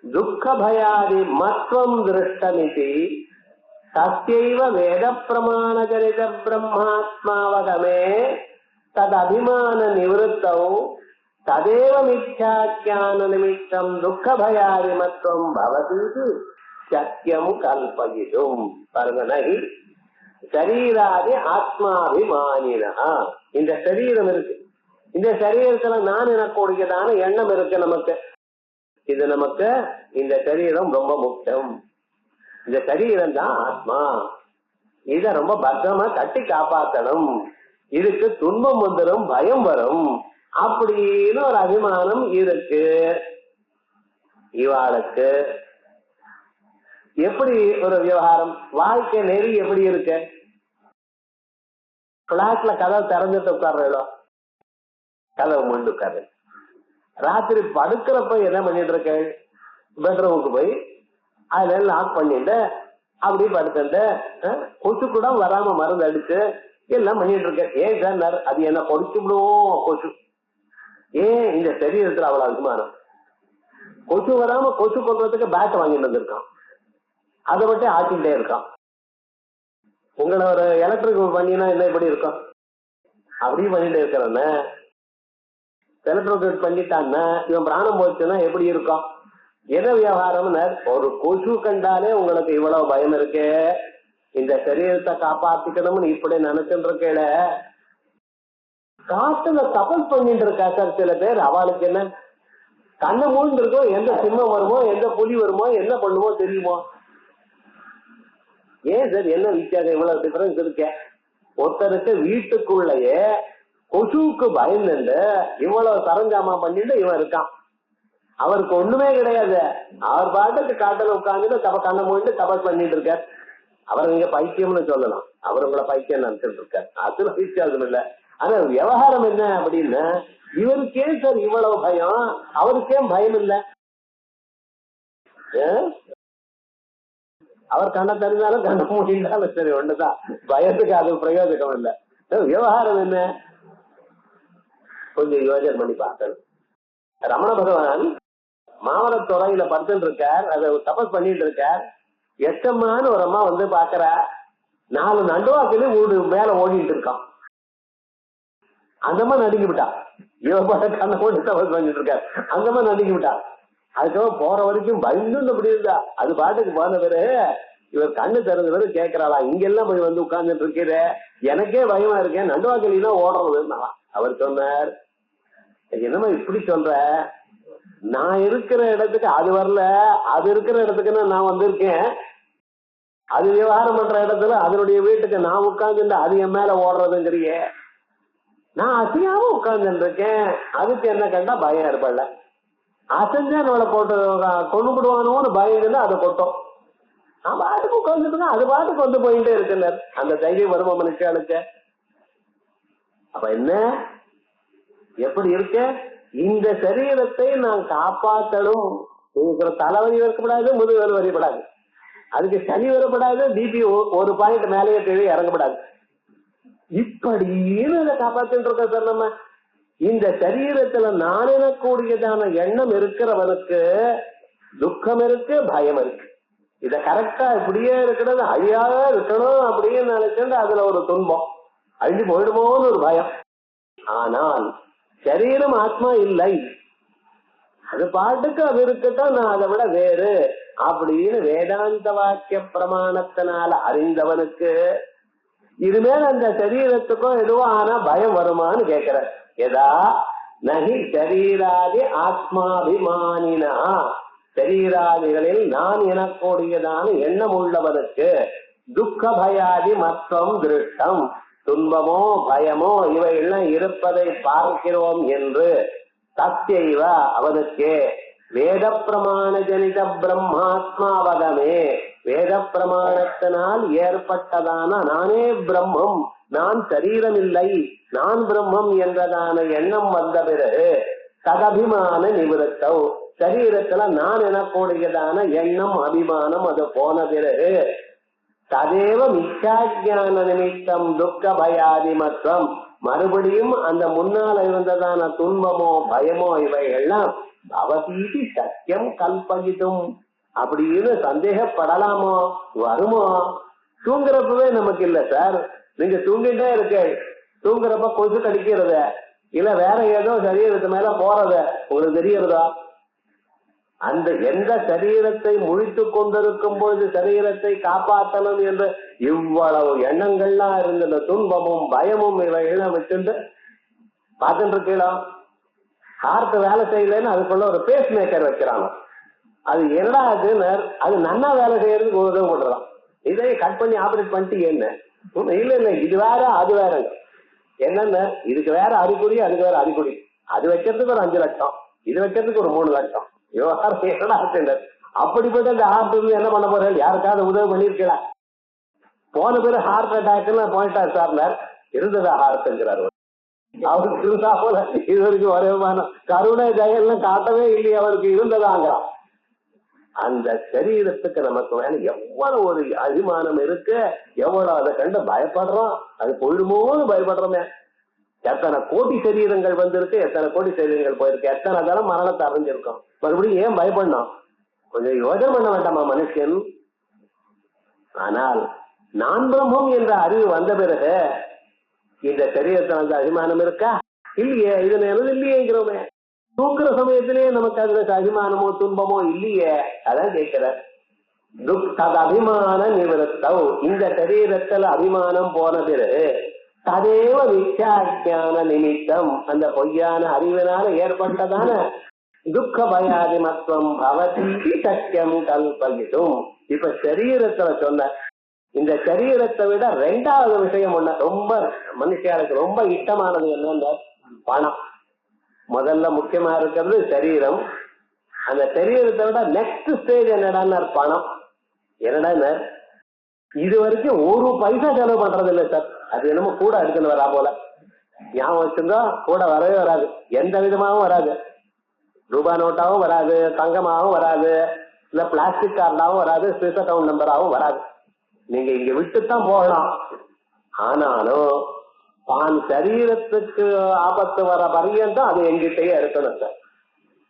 துக்க பயாதி மத்வம் திருஷ்டமிதி தஸ்யைவ வேத பிரமாண ஜனித பிரம்மாத்மாவகமே தத் அபிமான நிவృத்தௌ ததேவ மித்யாஜ்ஞான நிமித்தம் துக்க பயாதி மத்வம் பவதி சத்தியம் கல்பயிதும். பாருங்க, நகி சரீராதி ஆத்மாபிமானினா. இந்த சரீரம் இருக்கு, இந்த சரீரத்துல நான் எனக்கூடியதான எண்ணம் இருக்கு நமக்கு. இது நமக்கு இந்த சரீரம் ரொம்ப முக்கியம். இந்த சரீரம் தான் ஆத்மா. இத ரொம்ப பத்திரமா கட்டி காப்பாற்றணும். இதுக்கு துன்பம் வந்துடும், பயம் வரும் அப்படின்னு ஒரு அபிமானம் இருக்கு இவாளுக்கு. எப்படி ஒரு விவகாரம், வாழ்க்கை நெறி எப்படி இருக்கு? பிளாட்ல கதவை திறந்துட்டு உட்கார்றோ, கதவை மூண்டு உட்காரு. ராத்திரி படுக்கிறப்ப என்ன பண்ணிட்டு இருக்க? பெட்ரூமுக்கு போய் அதுல லாக் பண்ணிட்டு அப்படி படுத்துட்டு கொசு கூட வராம மருந்து அடிச்சு எல்லாம் பண்ணிட்டு இருக்க. ஏன் சார்? அது என்ன பொடிச்சு விடுவோம் கொசு. ஏன் இந்த சரீரத்துல அவ்வளவு அபிமானம்? கொசு வராம கொசு கொள்றதுக்கு பேட் வாங்கிட்டு வந்திருக்கான், அதை மட்டும் ஆட்டிகிட்டே இருக்கான். உங்களை ஒரு எலக்ட்ரிக் பண்ணினா என்ன இப்படி இருக்கும்? அப்படியும் பண்ணிட்டே இருக்கிறான்னு எலக்ட்ரிக் பண்ணிட்டான்னா இவன் பிராணம் போச்சுன்னா எப்படி இருக்கும்? எத விவகாரம்னு ஒரு கொசு கண்டாலே உங்களுக்கு இவ்வளவு பயம் இருக்கே. இந்த சரீரத்தை காப்பாத்திக்கணும்னு இப்படி நினைச்சுட்டு இருக்கேல. காட்டுல தபஸ் பண்ணிட்டு இருக்கா சார் சில பேர். அவளுக்கு என்ன கண்ணை மூழ்ந்து இருக்கும், எந்த சிம்மம் வருமோ எந்த புலி வருமோ என்ன பண்ணுமோ தெரியுமோ? ஏன் சார் என்ன வித்தியாசம்? இவ்வளவு டிஃபரன்ஸ் இருக்க. ஒருத்தருக்கு வீட்டுக்குள்ளேயே கொசுவுக்கு பயந்துண்டு இவ்வளவு சரஞ்சாமா பண்ணிட்டு இவன் இருக்கான். அவருக்கு ஒண்ணுமே கிடையாது. அவர் பாட்டுக்கு காட்டுல உட்காந்துட்டு கண்ணை மூழ்கிட்டு தபஸ் பண்ணிட்டு இருக்கார். அவர் நீங்க பைத்தியம்னு சொல்லலாம், அவர் உங்களை பைத்தியம் நினைச்சிட்டு இருக்கார். அதுல வித்தியாசம் இல்லை. ஆனா விவகாரம் என்ன அப்படின்னா, இவருக்கே சார் இவ்வளவு பயம், அவருக்கே பயம் இல்லை. அவர் கண்ணை தெரிஞ்சாலும் கண்ணை மூடினாலும் சரி ஒண்ணுதான், பயத்துக்கு அது பிரயோஜனம் இல்லை. விவகாரம் என்ன? கொஞ்சம் யோசனை பண்ணி பார்க்கணும். ரமண பகவான் மாமரத்துறையில படுத்துட்டு இருக்கார், அதை தபஸ் பண்ணிட்டு இருக்கார். எச்சம்மான்னு ஒரு அம்மா வந்து பாக்குறா, 4 நண்டுவாக்கிலே மேல ஓடிட்டு இருக்கான். அந்த மாதிரி நடுங்கி விட்டா. இவன் பாட்ட கண்ணை போட்டு தவறு பண்ணிட்டு இருக்காரு. அந்த மாதிரி நடுங்கி விட்டா. அதுக்கப்புறம் போற வரைக்கும் பயந்து அப்படி இருந்தா. அது பாட்டுக்கு போன பிறகு இவர் கண்ணு திறந்தவரு கேட்கிறாளா, இங்கெல்லாம் போய் வந்து உட்கார்ந்துட்டு இருக்கிற, எனக்கே பயமா இருக்கேன், நடுவாக்கலினா ஓடுறதுன்னா. அவர் சொன்னார், என்னமா இப்படி சொல்ற, நான் இருக்கிற இடத்துக்கு அது வரல, அது இருக்கிற இடத்துக்குன்னா நான் வந்திருக்கேன். அது விவகாரம் பண்ற இடத்துல அதனுடைய வீட்டுக்கு நான் உட்கார்ந்து அது என் மேல ஓடுறதுங்கிறிய. நான் அசையாம உட்கார்ந்துட்டு இருக்கேன், அதுக்கு என்ன கண்டா பயம் ஏற்படல. அசைஞ்சா நம்மளை போட்டு கொண்டு விடுவானோன்னு பயம் அதை கொட்டும். நான் பாட்டுக்கு உட்கார்ந்துட்டு இருக்கேன், அது பாட்டுக்கு வந்து போயிட்டே இருக்குல்ல. அந்த தைரியம் வருமா மனுஷாளுக்கு? அப்ப என்ன எப்படி இருக்க, இந்த சரீரத்தை நான் காப்பாற்றணும். தலைவலி வரப்படாது, முதுகு வரைப்படாது, அதுக்கு சளி வரப்படாது, பிபி ஒரு பாயிண்ட் மேலேயே கீழே இறங்கப்படாது. இப்படின்னு அதை காப்பாத்திட்டு இருக்க சார். நம்ம இந்த சரீரத்துல நான் எனக்கூடியதான எண்ணம் இருக்கிறவனுக்கு துக்கம் இருக்கு, பயம் இருக்கு. இத கரெக்டா இப்படியே இருக்கிறது, அழியாக இருக்கணும் அப்படின்னு நினைச்சுட்டு அதுல ஒரு துன்பம், அழிஞ்சு போயிடுமோன்னு ஒரு பயம். ஆனால் சரீரம் ஆத்மா இல்லை, அது பாட்டுக்கு அது இருக்கட்டும், நான் அதை விட வேறு அப்படின்னு வேதாந்த வாக்கிய பிரமாணத்தினால அறிந்தவனுக்கு இதுமேல அந்த சரீரத்துக்கும் எதுவும் ஆனா பயம் வருமானு கேட்கிற. எதா நகி சரீராதி ஆத்மாபிமானினா, சரீராதிகளில் நான் எனக்கூடியதான எண்ணம் உள்ளவனுக்கு துக்க பயாதி மற்றம் திருஷ்டம், துன்பமோ பயமோ இவையெல்லாம் இருப்பதை பார்க்கிறோம் என்று தத்யைவ அவனுக்கு வேத பிரமாண ஜனித பிரம்மாத்மாவகமே, வேத பிரமாணத்தினால் ஏற்பட்டதான நானே பிரம்மம், நான் சரீரம் இல்லை, நான் பிரம்மம் என்றதான எண்ணம் வந்த பிறகு ததபிமான நிவர்த்தம், சரீரத்துல நான் எனக்கூடியதான எண்ணம் அபிமானம் அது போன பிறகு ததேவ மிச்சாஜான நிமித்தம் துக்க பயாதி மற்றும் மறுபடியும் அந்த முன்னால இருந்ததான துன்பமோ பயமோ இவைகள்லாம் பவதீதி சத்தியம் கல்பகிதும் அப்படின்னு சந்தேகப்படலாமோ, வருமோ? தூங்குறப்பவே நமக்கு இல்ல சார், நீங்க தூங்கிட்டே இருக்க, தூங்குறப்ப கொசு கடிக்கிறத இல்ல வேற ஏதோ சரீரத்து மேல போறத உங்களுக்கு தெரியறதா? அந்த எந்த சரீரத்தை முழித்து கொண்டிருக்கும் பொழுது சரீரத்தை காப்பாற்றணும் என்று இவ்வளவு எண்ணங்கள்லாம் இருந்த துன்பமும் பயமும் இவையெல்லாம் வச்சுட்டு பார்த்துட்டு இருக்கலாம். ஹார்ட் வேலை செய்யலன்னு அதுக்குள்ள ஒரு பேஸ் மேக்கர் வைக்கிறாங்க. அது என்னடா அது நன்னா வேலை செய்யறதுக்கு உதவி பண்றான். இதை கட் பண்ணி ஆபரேட் பண்ணிட்டு என்ன இல்ல இல்ல இது வேற அது வேற என்னன்னு, இதுக்கு வேற அறிகுறி அதுக்கு வேற அறிகுறி, அது வைக்கிறதுக்கு ஒரு 5 லட்சம், இது வைக்கிறதுக்கு ஒரு 3 லட்சம். அப்படிப்பட்ட இந்த ஹார்ட் என்ன பண்ண போறேன், யாருக்காவது உதவி பண்ணிருக்கலாம். போன பேரு ஹார்ட் அட்டாக் போயிட்டார் சார், இருந்ததா ஹார்ட்ங்கிறாரு அவருக்கு, இருந்தா போல இது வரைக்கும் ஒரே கருணை தயெல்லாம் காட்டவே இல்லையே, அவருக்கு இருந்ததாங்கிறான். அந்த சரீரத்துக்கு நமக்கு வேலை எவ்வளவு ஒரு அபிமானம் இருக்கு, எவ்வளவு அதை கண்டு பயப்படுறோம், அது போயிடுமோன்னு பயப்படுறோமே. எத்தனை கோடி சரீரங்கள் வந்திருக்கு, எத்தனை கோடி சரீரங்கள் போயிருக்கு, எத்தனை தரம் மரணத்தை அறிஞ்சிருக்கோம், மறுபடியும் ஏன் பயப்படணும்? கொஞ்சம் யோசனை பண்ண வேண்டாமா மனுஷன்? ஆனால் நான் பிரம்மம் என்ற அறிவு வந்த பிறகு இந்த சரீரத்தில் அந்த அபிமானம் இருக்கா? இல்லையே, இது எனது இல்லையேங்கிறோமே. தூங்குற சமயத்திலேயே நமக்கு அந்த அபிமானமோ துன்பமோ இல்லையே. அதான் கேட்கிறார், அபிமான நிவர்த்தம், இந்த சரீரத்தில் அபிமானம் போன பிறகு ததேவ மித்யாஜ்ஞான நிமித்தம், அந்த பொய்யான அறிவினால ஏற்பட்டதான துக்க பயாதி மத்வம் பவதி சத்தியம் கல்பகிதும். இப்ப சரீரத்துல சொன்ன இந்த சரீரத்தை விட 2வது விஷயம் ஒண்ணு ரொம்ப மனுஷனுக்கு ரொம்ப இஷ்டமானது என்னன்னா பணம். முதல்ல முக்கியமா இருக்கிறது சரீரம். அந்த சரீரத்தை விட நெக்ஸ்ட் ஸ்டேஜ் என்னடான்னு பணம். என்னடா இது வரைக்கும் 1 பைசா செலவு பண்றது இல்லை சார், அது என்னமோ கூட எடுத்துன்னு வரா போல. ஞாபகம் வச்சிருந்தா கூட வரவே வராது, எந்த விதமாகவும் வராது. ரூபாய் நோட்டாவும் வராது, தங்கமாகவும் வராது, இல்ல பிளாஸ்டிக் கார்டாவும் வராது, ஸ்விஸ் அக்கௌண்ட் நம்பராகவும் வராது. நீங்க இங்க விட்டுத்தான் போகலாம். ஆனாலும் தான் சரீரத்துக்கு ஆபத்து வர பரியந்தான் அது எங்கிட்டயே இருக்கணும் சார்.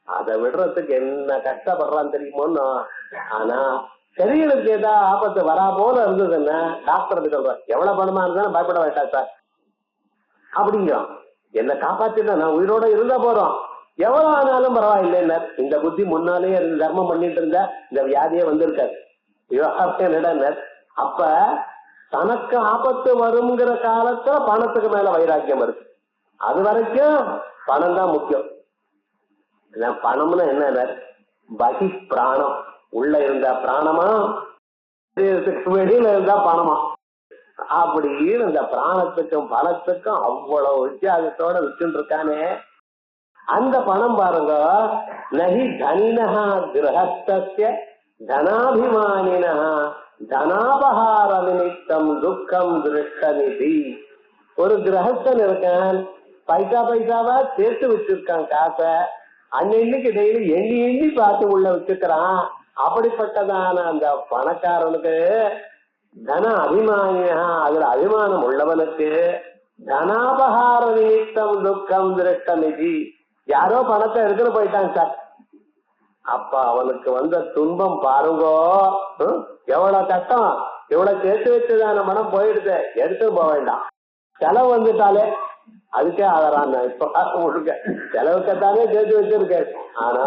அதை விடுறதுக்கு என்ன கஷ்டப்படுறான்னு தெரியுமோன்னு. ஆனா சரீரத்துக்கு ஏதாவது ஆபத்து வரா போல இருந்ததுன்னா டாக்டர் சொல்றேன், எவ்வளவு பணமா இருந்தாலும் பயப்பட வேண்டாம் சார் அப்படிங்கிறான். என்ன காப்பாத்தினா நான் உயிரோட இருந்தா போறோம், எவ்வளவு ஆனாலும் பரவாயில்லை. இந்த புத்தி முன்னாலே இருந்து தர்மம் பண்ணிட்டு இருந்தா இந்த வியாதியே வந்திருக்காரு. விவகாரம் அப்ப தனக்கு ஆபத்து வருங்கிற காலத்துல பணத்துக்கு மேல வைராக்கியம் இருக்கு. அது வரைக்கும் பணம் தான் முக்கியம். பணம்னா என்ன? பகி பிராணம். உள்ள இருந்தா பிராணமா, வெளியில இருந்தா பணமா, அப்படின்னு இந்த பிராணத்துக்கும் பணத்துக்கும் அவ்வளவு வித்தியாசத்தோட விட்டு இருக்கானே. அந்த பணம் பாருங்க, நகி தனினஹா கிரகஸ்தஸ்ய தனாபிமானினஹா தனாபஹார நிமித்தம் துக்கம் திருஷ்டநிதி. ஒரு கிரகஸ்தன் இருக்கான், பைசா பைசாவா சேர்த்து வச்சிருக்கான் காசை, அன்னைக்கு டெய்லி எண்ணி எண்ணி பார்த்து உள்ள வச்சுக்கிறான். அப்படிப்பட்டதான அந்த பணக்காரனுக்கு தன அபிமானியா, அதுல அபிமானம் உள்ளவனுக்கு தனாபகார நிமித்தம் துக்கம் திருஷ்டநிதி. யாரோ பணத்தை எடுத்துட்டு போயிட்டான் சார், அப்ப அவனுக்கு வந்த துன்பம் பாருங்கோ, எவ்வளவு கஷ்டம். எவ்வளவு சேர்த்து வச்சதான பணம் போயிடுது, எடுத்துட்டு போக வேண்டாம். செலவு வந்துட்டாலே அதுக்கே ஆகிறான். இப்ப முழுக்க செலவுக்கத்தானே சேர்த்து வச்சிருக்கேன். ஆனா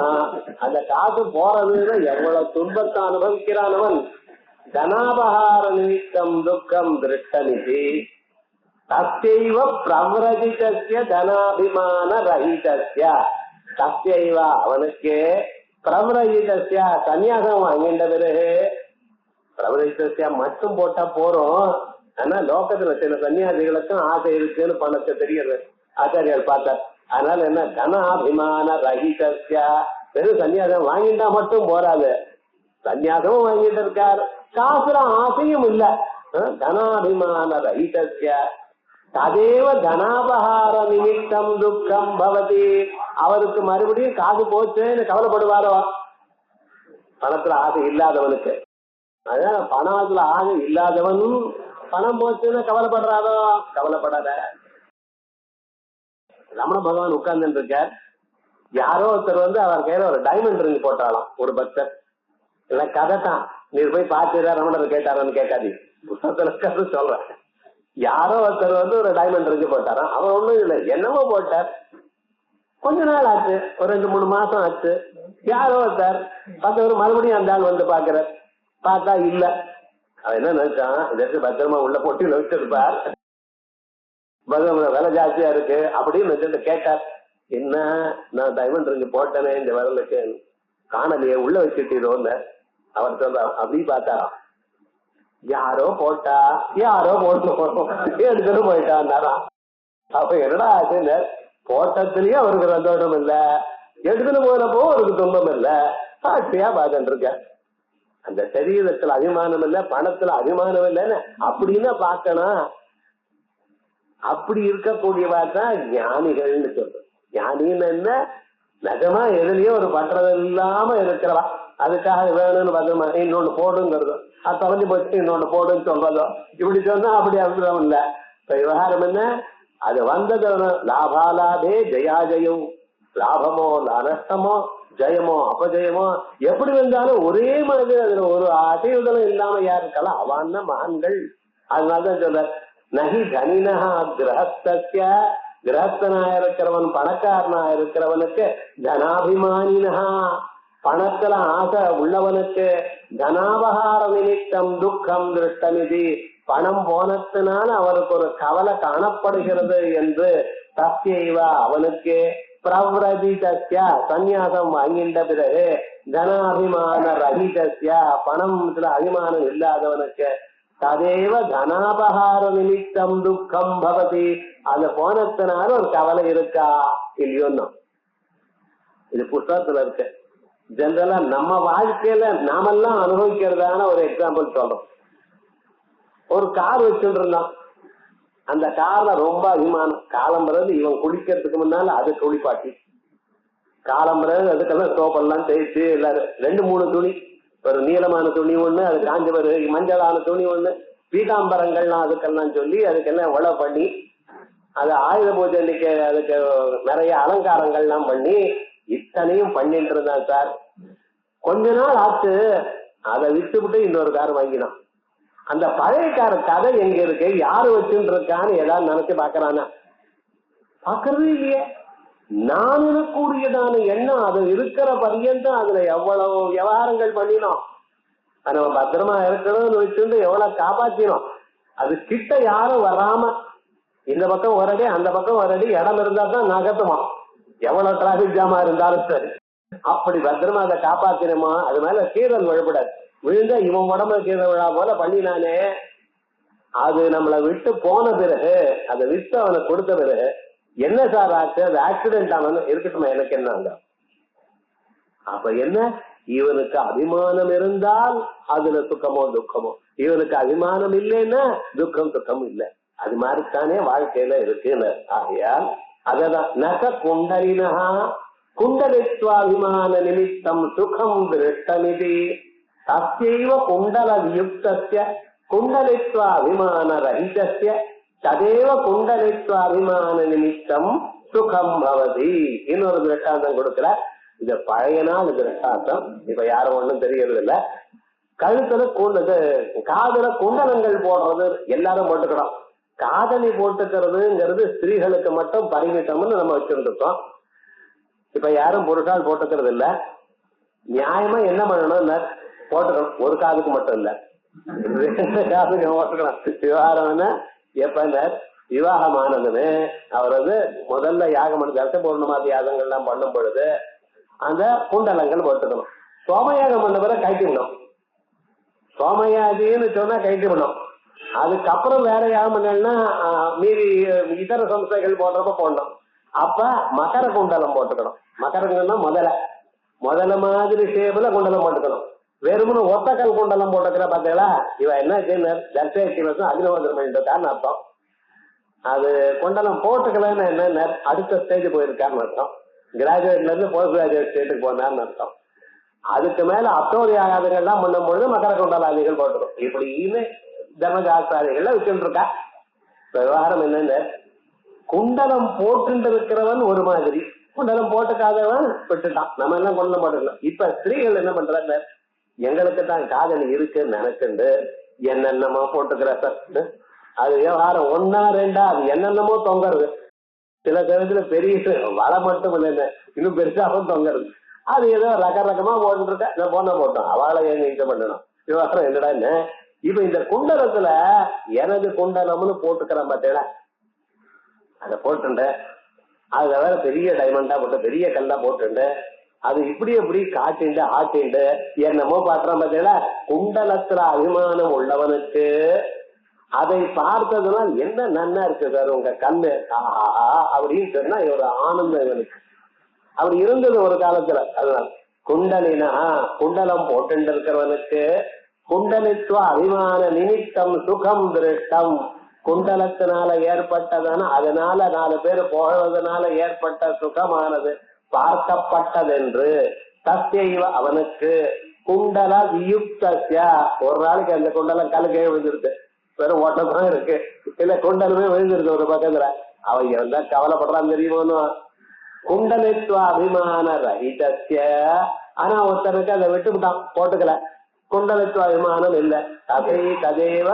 அந்த காசு போறதுன்னு எவ்வளவு துன்பத்தை அனுபவிக்கிறானவன். தனாபகார நிமித்தம் துக்கம் திருஷ்டநிதி. தஸ்யைவ பிரவ்ரஜிதஸ்ய தனாபிமான ரஹிதஸ்ய. தஸ்யைவ அவனுக்கு பிரவ்ரஜிதஸ்ய சன்னியாசம் வாங்கின்ற பிறகு, பிரவ்ரஜிதஸ்ய மட்டும் போட்டா போறோம். ஆனா லோகத்துல சில சன்னியாசிகளுக்கும் ஆசை இருக்குன்னு பணத்தை தெரியுது, ஆச்சாரியால் பார்த்தார். அதனால என்ன, தனாபிமான ரஹிதஸ்ய. வெறும் சன்னியாசம் வாங்கிட்டா மட்டும் போறாது, சன்னியாசமும் வாங்கிட்டு இருக்கார், காசுல ஆசையும் இல்ல. தனாபிமான ரஹிதஸ்ய ததேவ தனாபகார நிமித்தம் துக்கம் பவதி. அவருக்கு மறுபடியும் காசு போச்சுன்னு கவலைப்படுவாரோ? பணத்துல ஆசை இல்லாதவனுக்கு. அதான் பணத்துல ஆசை இல்லாதவன் பணம் போச்சுன்னு கவலைப்படுறாரோ? கவலைப்படாத. ரமண பகவான் உட்கார்ந்து இருக்கார். யாரோ ஒருத்தர் அவர் கையில ஒரு டைமண்ட் ரிங் போட்டாலாம். ஒரு பக்தர் இல்ல கதை தான், நீர் போய் பார்த்துடா ரமணர் கேட்டாரான்னு கேட்காதீங்க, புத்தகத்துல சொல்றேன். யாரோ ஒருத்தர் ஒரு டைமண்ட் ரிங் போட்டாராம். அவர் ஒண்ணும் இல்லை, என்னவோ போட்டார். கொஞ்ச நாள் ஆச்சு, ஒரு 2-3 மாசம் ஆச்சு. யாரோ ஒருத்தர் பார்த்தவர் மறுபடியும் அந்த ஆள் வந்து பாக்குறார். பார்த்தா இல்ல. அவன் என்ன நினைச்சான், இதற்கு பத்திரமா உள்ள போட்டு வச்சிருப்பார், விலை ஜாஸ்தியா இருக்கு அப்படின்னு நினைச்சிட்டு கேட்டார். என்ன, நான் டைமண்ட் ரிங் போட்டேனே இந்த விரலுக்கு, காணலையே, உள்ள வச்சுட்டீரோன்னு அவர் சொல்றார். அப்படி பார்த்தாராம். யாரோ போட்டா, யாரோ போட்டு எடுத்துட்டு போயிட்டான். அப்ப என்னடா ஆச்சுன்னு, போட்டத்திலயும் அவருக்கு சந்தோஷம் இல்ல, எடுத்துட்டு போறப்போ அவருக்கு துன்பம் இல்ல. சாட்சியா பார்த்துட்டு இருக்க. அந்த சரீரத்துல அபிமானம் இல்ல, பணத்துல அபிமானம் இல்லைன்னு அப்படின்னா பார்க்கணும். அப்படி இருக்கக்கூடியவா தான் ஞானிகள்னு சொல்றோம். ஞானின்னு என்ன, நிஜமா எதுலயும் ஒரு பற்றது இல்லாம இருக்கிறவா. அதுக்காக வேணும்னு பத்திரமா இன்னொன்னு போடுங்கிறதோ, அது தொலைஞ்சு போச்சு இன்னொன்னு போடுன்னு சொல்றதோ, இப்படி சொன்னா அப்படி அர்த்தம் இல்ல. இப்ப விவகாரம் என்ன, அது வந்தது லாபாலாபே ஜயாஜயம், லாபமோ நஷ்டமோ ஜெயமோ அபஜயமோ எப்படி வந்தாலும் ஒரே மாதிரி அதுல ஒரு அசைவுதலும் இல்லாம யார் இருக்கலாம், அவான் மகான்கள். அதனாலதான் சொல்ற, நகி தனினஹா கிரகஸ்தஸ்ய. கிரகஸ்தனா இருக்கிறவன், பணக்காரனா இருக்கிறவனுக்கு, தனாபிமானினஹா பணத்துல ஆசை உள்ளவனுக்கு, தனாபகார நிமித்தம் துக்கம் திருஷ்டமிதி பணம் போனத்தினால அவருக்கு ஒரு கவலை காணப்படுகிறது என்று, தஸ்யைவ அவனுக்கு, பிரவ்ரஜிதஸ்ய சந்நியாசம் வாங்கின்ற பிறகு, தனாபிமான ரஹிதஸ்ய பணத்துல அபிமானம் இல்லாதவனுக்கு, ததேவ தனாபகார நிமித்தம் துக்கம் பவதி அது போனத்தினால ஒரு கவலை இருக்கா இல்லையோன்னு. இது புத்தகத்துல இருக்கு. ஜெனரலா நம்ம வாழ்க்கையில நாமெல்லாம் அனுபவிக்கிறதான ஒரு எக்ஸாம்பிள் சொல்றோம். ஒரு கார் வச்சுட்டு இருந்தான், அந்த கார்ல ரொம்ப அபிமானம். காலம்புறது இவன் குளிக்கிறதுக்கு முன்னால அது குளிப்பாட்டி, காலம்புறது அதுக்கெல்லாம் சோப்பெல்லாம் தேய்ச்சி எல்லாரும் 2-3 துணி, ஒரு நீளமான துணி ஒண்ணு, அது காஞ்ச ஒரு மஞ்சளான துணி ஒண்ணு, பீதாம்பரங்கள்லாம் அதுக்கெல்லாம் சொல்லி அதுக்கெல்லாம் உழவு பண்ணி, அது ஆயுத பூஜை அன்னைக்கு அதுக்கு நிறைய அலங்காரங்கள்லாம் பண்ணி இத்தனையும் பண்ணிட்டு இருந்தான் சார். கொஞ்ச நாள் ஆச்சு, அதை விட்டுவிட்டு இன்னொரு கார் வாங்கினான். அந்த பழைய கார கதை எங்க இருக்கு, யாரு வச்சுட்டு இருக்கான்னு ஏதாவது நினைச்சு பாக்குறானா? பாக்குறதே இல்லையே. நான் இருக்கக்கூடியதான எண்ணம் அது இருக்கிற பரியந்தம் அதுல எவ்வளவு விவகாரங்கள் பண்ணினோம், அது நம்ம பத்திரமா இருக்கணும்னு வச்சுட்டு எவ்வளவு காப்பாத்தினோம். அது கிட்ட யாரும் வராம இந்த பக்கம் ஒரு அடி அந்த பக்கம் ஒரு அடி இடம் இருந்தா தான் நகர்த்துமா, எவ்வளவு டிராபிக் ஜாமா இருந்தாலும் சரி. அப்படி பத்திரமா அதை காப்பாத்தினோமா. அது மேல கீரல் விழப்படாது. விழுந்தா இவன் உடம்புல கீரல் விழா போல பண்ணினானே, அது நம்மளை விட்டு போன பிறகு அதை விட்டு அவனுக்கு கொடுத்த பிறகு என்ன சார் ஆச்சு, அது ஆக்சிடென்ட் ஆனது இருக்கட்டும், எனக்கு என்ன. அப்ப என்ன, இவனுக்கு அபிமானம் இருந்தால் அதுல சுக்கமோ துக்கமோ, இவனுக்கு அபிமானம் இல்லைன்னா துக்கம் சுக்கம் இல்லை. அது மாதிரித்தானே வாழ்க்கையில இருக்குன்னு. ஆகையால் அததான் நக குண்டலினா குண்டலித்வாபிமான நிமித்தம் சுகம் திருஷ்டமிதி தஸ்யைவ குண்டல வியுக்தஸ்ய குண்டலித்வாபிமான ரஹிதஸ்ய ததேவ குண்டலித்வாபிமான நிமித்தம் சுகம் பவதி. இன்னொரு திருஷ்டாந்தம் கொடுக்கிற. இது பழைய நாள் திருஷ்டாந்தம், இப்ப யாரும் ஒண்ணும் தெரியறது இல்ல. கழுத்துல கூண்டது, காதல குண்டலங்கள் போடுறது எல்லாரும் போட்டுக்கிறோம். காதலி போட்டுக்கிறதுங்கிறது ஸ்திரீகளுக்கு மட்டும் பரிமிட்டம்னு நம்ம வச்சிருந்துட்டோம். இப்ப யாரும் புருஷால் போட்டுக்கிறது இல்ல. நியாயமா என்ன பண்ணணும், போட்டுக்கணும். ஒரு காதுக்கு மட்டும் இல்ல, 2 காதுக்கு போட்டுக்கலாம். விவகாரம் என்ன, எப்ப விவாகமானதுன்னு அவர் முதல்ல யாகம் தர்ச பௌர்ணமாதி யாகங்கள்லாம் பண்ணும் பொழுது அந்த குண்டலங்கள் போட்டுக்கணும். சோமயாகம் பண்ண பிறகு கைட்டிடணும். சோமயாதின்னு சொன்னா கைட்டிடணும். அதுக்கப்புறம் வேற யாகம் பண்ணா மீறி இதர சம்சைகள் போடுறப்ப போடணும். அப்ப மகர குண்டலம் போட்டுக்கணும். மகரங்கன்னா முதல்ல மாதிரி ஷேப்ல குண்டலம் போட்டுக்கணும். வெறுமனு ஒத்தக்கல் குண்டலம் போட்டுக்கிற பார்த்தீங்களா, இவ என்ன தர்சனம் அக்னிஹோத்திரம் பண்ணிட்டு அர்த்தம். அது குண்டலம் போட்டுக்கலன்னு என்ன, அடுத்த ஸ்டேஜ் போயிருக்கான்னு அர்த்தம். கிராஜுவேட்ல இருந்து போஸ்ட் கிராஜுவேட் ஸ்டேட்டுக்கு போனான்னு அர்த்தம். அதுக்கு மேல அப்தோதி ஆகாதங்கள்லாம் பண்ணும்பொழுது மகர குண்டலாதிகள் போட்டுரும். இப்படின்னு தர்மசாஸ்திராதிகள்ல வச்சுட்டு இருக்கா. விவகாரம் என்னன்னு, குண்டலம் போட்டு இருக்கிறவன் ஒரு மாதிரி, குண்டலம் போட்டுக்காதவன் விட்டுட்டான். நம்ம எல்லாம் குண்டலம் போட்டுக்கலாம். இப்ப ஸ்திரீகள் என்ன பண்றாங்க, எங்களுக்கு தான் காதலி இருக்குன்னு நினைச்சுண்டு என்னென்னமோ போட்டுக்கிற சார். அது விவகாரம் 1 2 அது என்னென்னமோ தொங்குறது. சில சமயத்துல பெரிய வலை மட்டும் இல்லைன்னு இன்னும் பெருசாகவும் தொங்குறது. அது ஏதோ ரகரகமா போட்டு இருக்க போட்டோம். அவளை எங்க இது பண்ணணும். விவகாரம் என்னடான்னு இப்ப இந்த குண்டலத்துல எனது குண்டலம்னு போட்டுக்கிறேன் பார்த்தீங்களா, அதை போட்டுண்டு அதுல வேற பெரிய டைமண்டா போட்டு பெரிய கல்லா போட்டுண்டு அது இப்படி காட்டிண்டு ஆட்டிண்டு என்னமோ பாட்டுறான் பார்த்தீங்களா. குண்டலத்துல அபிமானம் உள்ளவனுக்கு அதை பார்த்ததுனால் என்ன நன்னா இருக்கு சார் உங்க கண்ணு ஆஹா அப்படின்னு சொன்னா ஒரு ஆனந்தம் இவனுக்கு. அப்படி இருந்தது ஒரு காலத்துல. அதனால குண்டலினா குண்டலம் போட்டு இருக்கிறவனுக்கு குண்டலித்துவ அபிமான நிமித்தம் சுகம் திருஷ்டம். குண்டலத்தினால ஏற்பட்டதான அதனால 4 பேர் போவதனால ஏற்பட்ட சுகமானது பார்க்கப்பட்டதென்று தஸ்யைவ அவனுக்கு குண்டல வியுக்தஸ்ய. ஒரு நாளைக்கு அந்த குண்டலம் கலுக்கே விழுந்துருது, வெறும் ஓட்டத்தான் இருக்கு, இல்ல குண்டலமே விழுந்துருக்கு ஒரு பக்கத்துல. அவங்க வந்தா கவலைப்படுறான்னு தெரியுமோ. குண்டலித்துவ அபிமான ரஹிதஸ்ய. ஆனா ஒருத்தனுக்கு அதை விட்டுவிட்டான், போட்டுக்கல, குண்டலித்துவ அபிமானம் இல்ல. ததேவ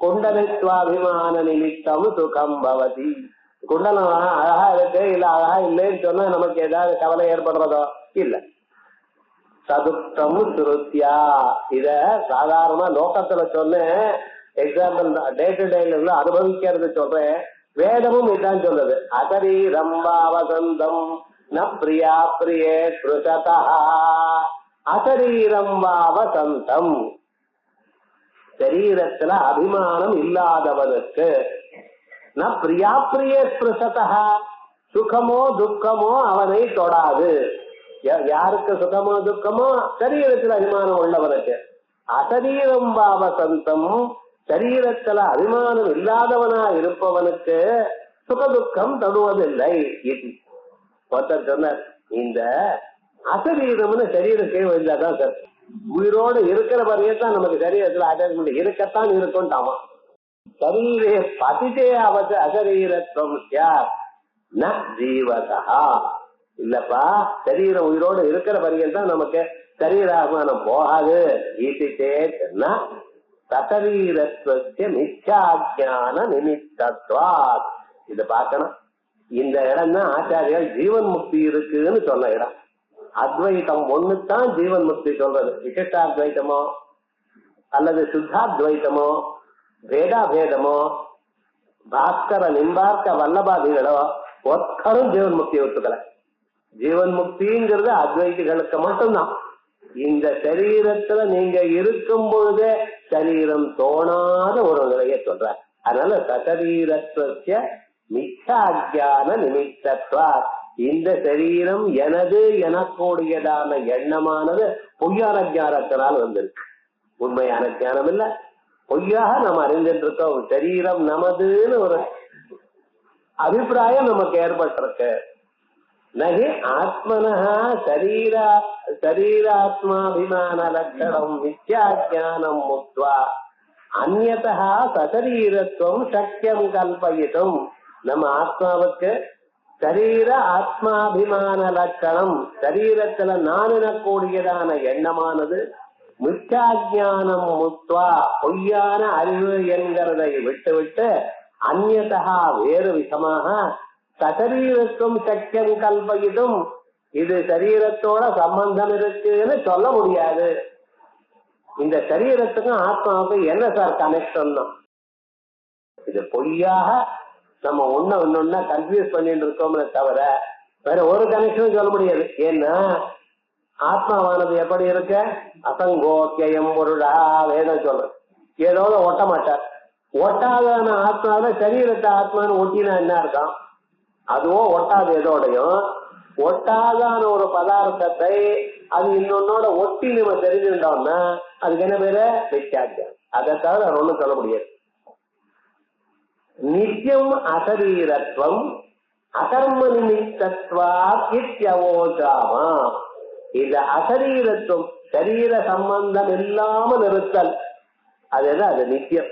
குண்டலித்துவ அபிமான நிமித்தம் சுகம் பவதி. குண்டலம் அழகா இருக்கு இல்ல அழகா இல்லைன்னு சொன்னா நமக்கு ஏதாவது கவலை ஏற்படுறதோ இல்ல. சதுப்தம் சுருத்தியா. இத சாதாரணமா லோகத்துல சொன்னேன், எக்ஸாம்பிள் டே டு டேல அனுபவிக்கிறது சொல்றேன். வேதமும் இதான் சொல்லுது. அசரீரம் வசந்தம் ந பிரியா பிரியே ஸ்ருததா. அசரீரம் வசந்தம், சரீரத்துல அபிமானம் இல்லாதவனுக்கு ந பிரியா பிரியே ஸ்ருததா, சுகமோ துக்கமோ அவனை தொடாது. யாருக்கு சுகமோ துக்கமோ, சரீரத்துல அபிமானம் உள்ளவனுக்கு. அசரீரம் வசந்தம், சரீரத்துல அபிமானம் இல்லாதவனா இருப்பவனுக்கு சுகதுக்கம் தொடுவதில்லை. ஒருத்தர் சொன்னார், இந்த அசரீரம்னு சரீரம் கீழ் விழுந்தாதான் சார், உயிரோடு இருக்கிற வரையத்தான் நமக்கு சரீரத்துல அட்டாச்மெண்ட் இருக்கத்தான் இருக்கும்ட்டாமா. சரீரே பதிதே அவச அசரீரத்துவம் யார் ந ஜீவதா. இல்லப்பா, சரீரம் உயிரோடு இருக்கிற வரையத்தான் நமக்கு சரீராபிமானம் போகாது. ஈசித்தேன்னா சசரீரத்துவ மித்யாஜான நிமித்தத்வாத். இத பார்க்கணும். இந்த இடம் தான் ஆச்சாரியால் ஜீவன் முக்தி இருக்குன்னு சொன்ன இடம். அத்வைத்தம் ஒண்ணுதான் ஜீவன் முக்தி சொல்றது. விசிஷ்டாத்வைத்தமோ அல்லது சுத்தாத்வைத்தமோ பேதாபேதமோ பாஸ்கர நிம்பார்க்க வல்லபாதிகளோ ஒத்தரும் ஜீவன் முக்தியை ஒத்துக்கல. ஜீவன் முக்திங்கிறது அத்வைதிகளுக்கு மட்டும்தான். இந்த சரீரத்துல நீங்க இருக்கும் பொழுதே சரீரம் தோணாத ஒரு நிலையை சொல்ற. அதனால சசரீரத்துவ மிச்சாஜான நிமித்தத்வா, இந்த சரீரம் எனது எனக்கூடியதான எண்ணமானது பொய்யான ஞானத்தினால் வந்திருக்கு. உண்மையான ஞானம் இல்ல, பொய்யாக நம்ம அறிஞ்சிட்டு இருக்கோம். சரீரம் நமதுன்னு ஒரு அபிப்பிராயம் நமக்கு ஏற்பட்டிருக்கு. நகி ஆத்மனா சரீராத்மாபிமான லட்சணம் மித்யாஜானம் முக்த்வா அந்யதா சசரீரத்துவம் சக்கியம் கல்பயிதும். நம்ம ஆத்மாவுக்கு சரீர ஆத்மாபிமான லட்சணம், சரீரத்துல நான் எனக்கூடியதான எண்ணமானது மித்யாஜானம் முக்த்வா பொய்யான அறிவு என்கிறதை விட்டு அந்யதா வேறு விதமாக சசரீரத்துவம் சக்கியம் கல்பயிதும், இது சரீரத்தோட சம்பந்தம் இருக்குன்னு சொல்ல முடியாது. இந்த சரீரத்துக்கும் ஆத்மாவுக்கும் என்ன சார் கனெக்ஷன்? இது பொய்யாக நம்ம ஒன்னொன்னா கன்ஃபியூஸ் பண்ணிட்டு இருக்கோம்னு தவிர வேற ஒரு கனெக்ஷனும் சொல்ல முடியாது. ஏன்னா ஆத்மாவானது எப்படி இருக்க? அசங்கோக்கியம் பொருளா வேதம் சொல்ற. ஏதோ ஒட்ட மாட்டார். ஒட்டாதான ஆத்மாவில சரீரத்தை ஆத்மான்னு ஒட்டினா என்ன அர்த்தம்? அதுவும் ஒட்டாது. எதோடையும் ஒட்டாதான ஒரு பதார்த்தத்தை அது இன்னொன்னோட ஒட்டி நம்ம தெரிஞ்சுட்டோம்னா அதுக்கு என்ன பேரு? மித்யாஜ்ஞானம். அதை தவிர ஒண்ணும் சொல்ல முடியாது. நித்தியம் அசரீரத்துவம் அகர்ம நிமித்தத்வா இத்யவோசாமா. இந்த அசரீரத்துவம் சரீர சம்பந்தம் இல்லாமல் இருத்தல் அது எது? அது நித்தியம்.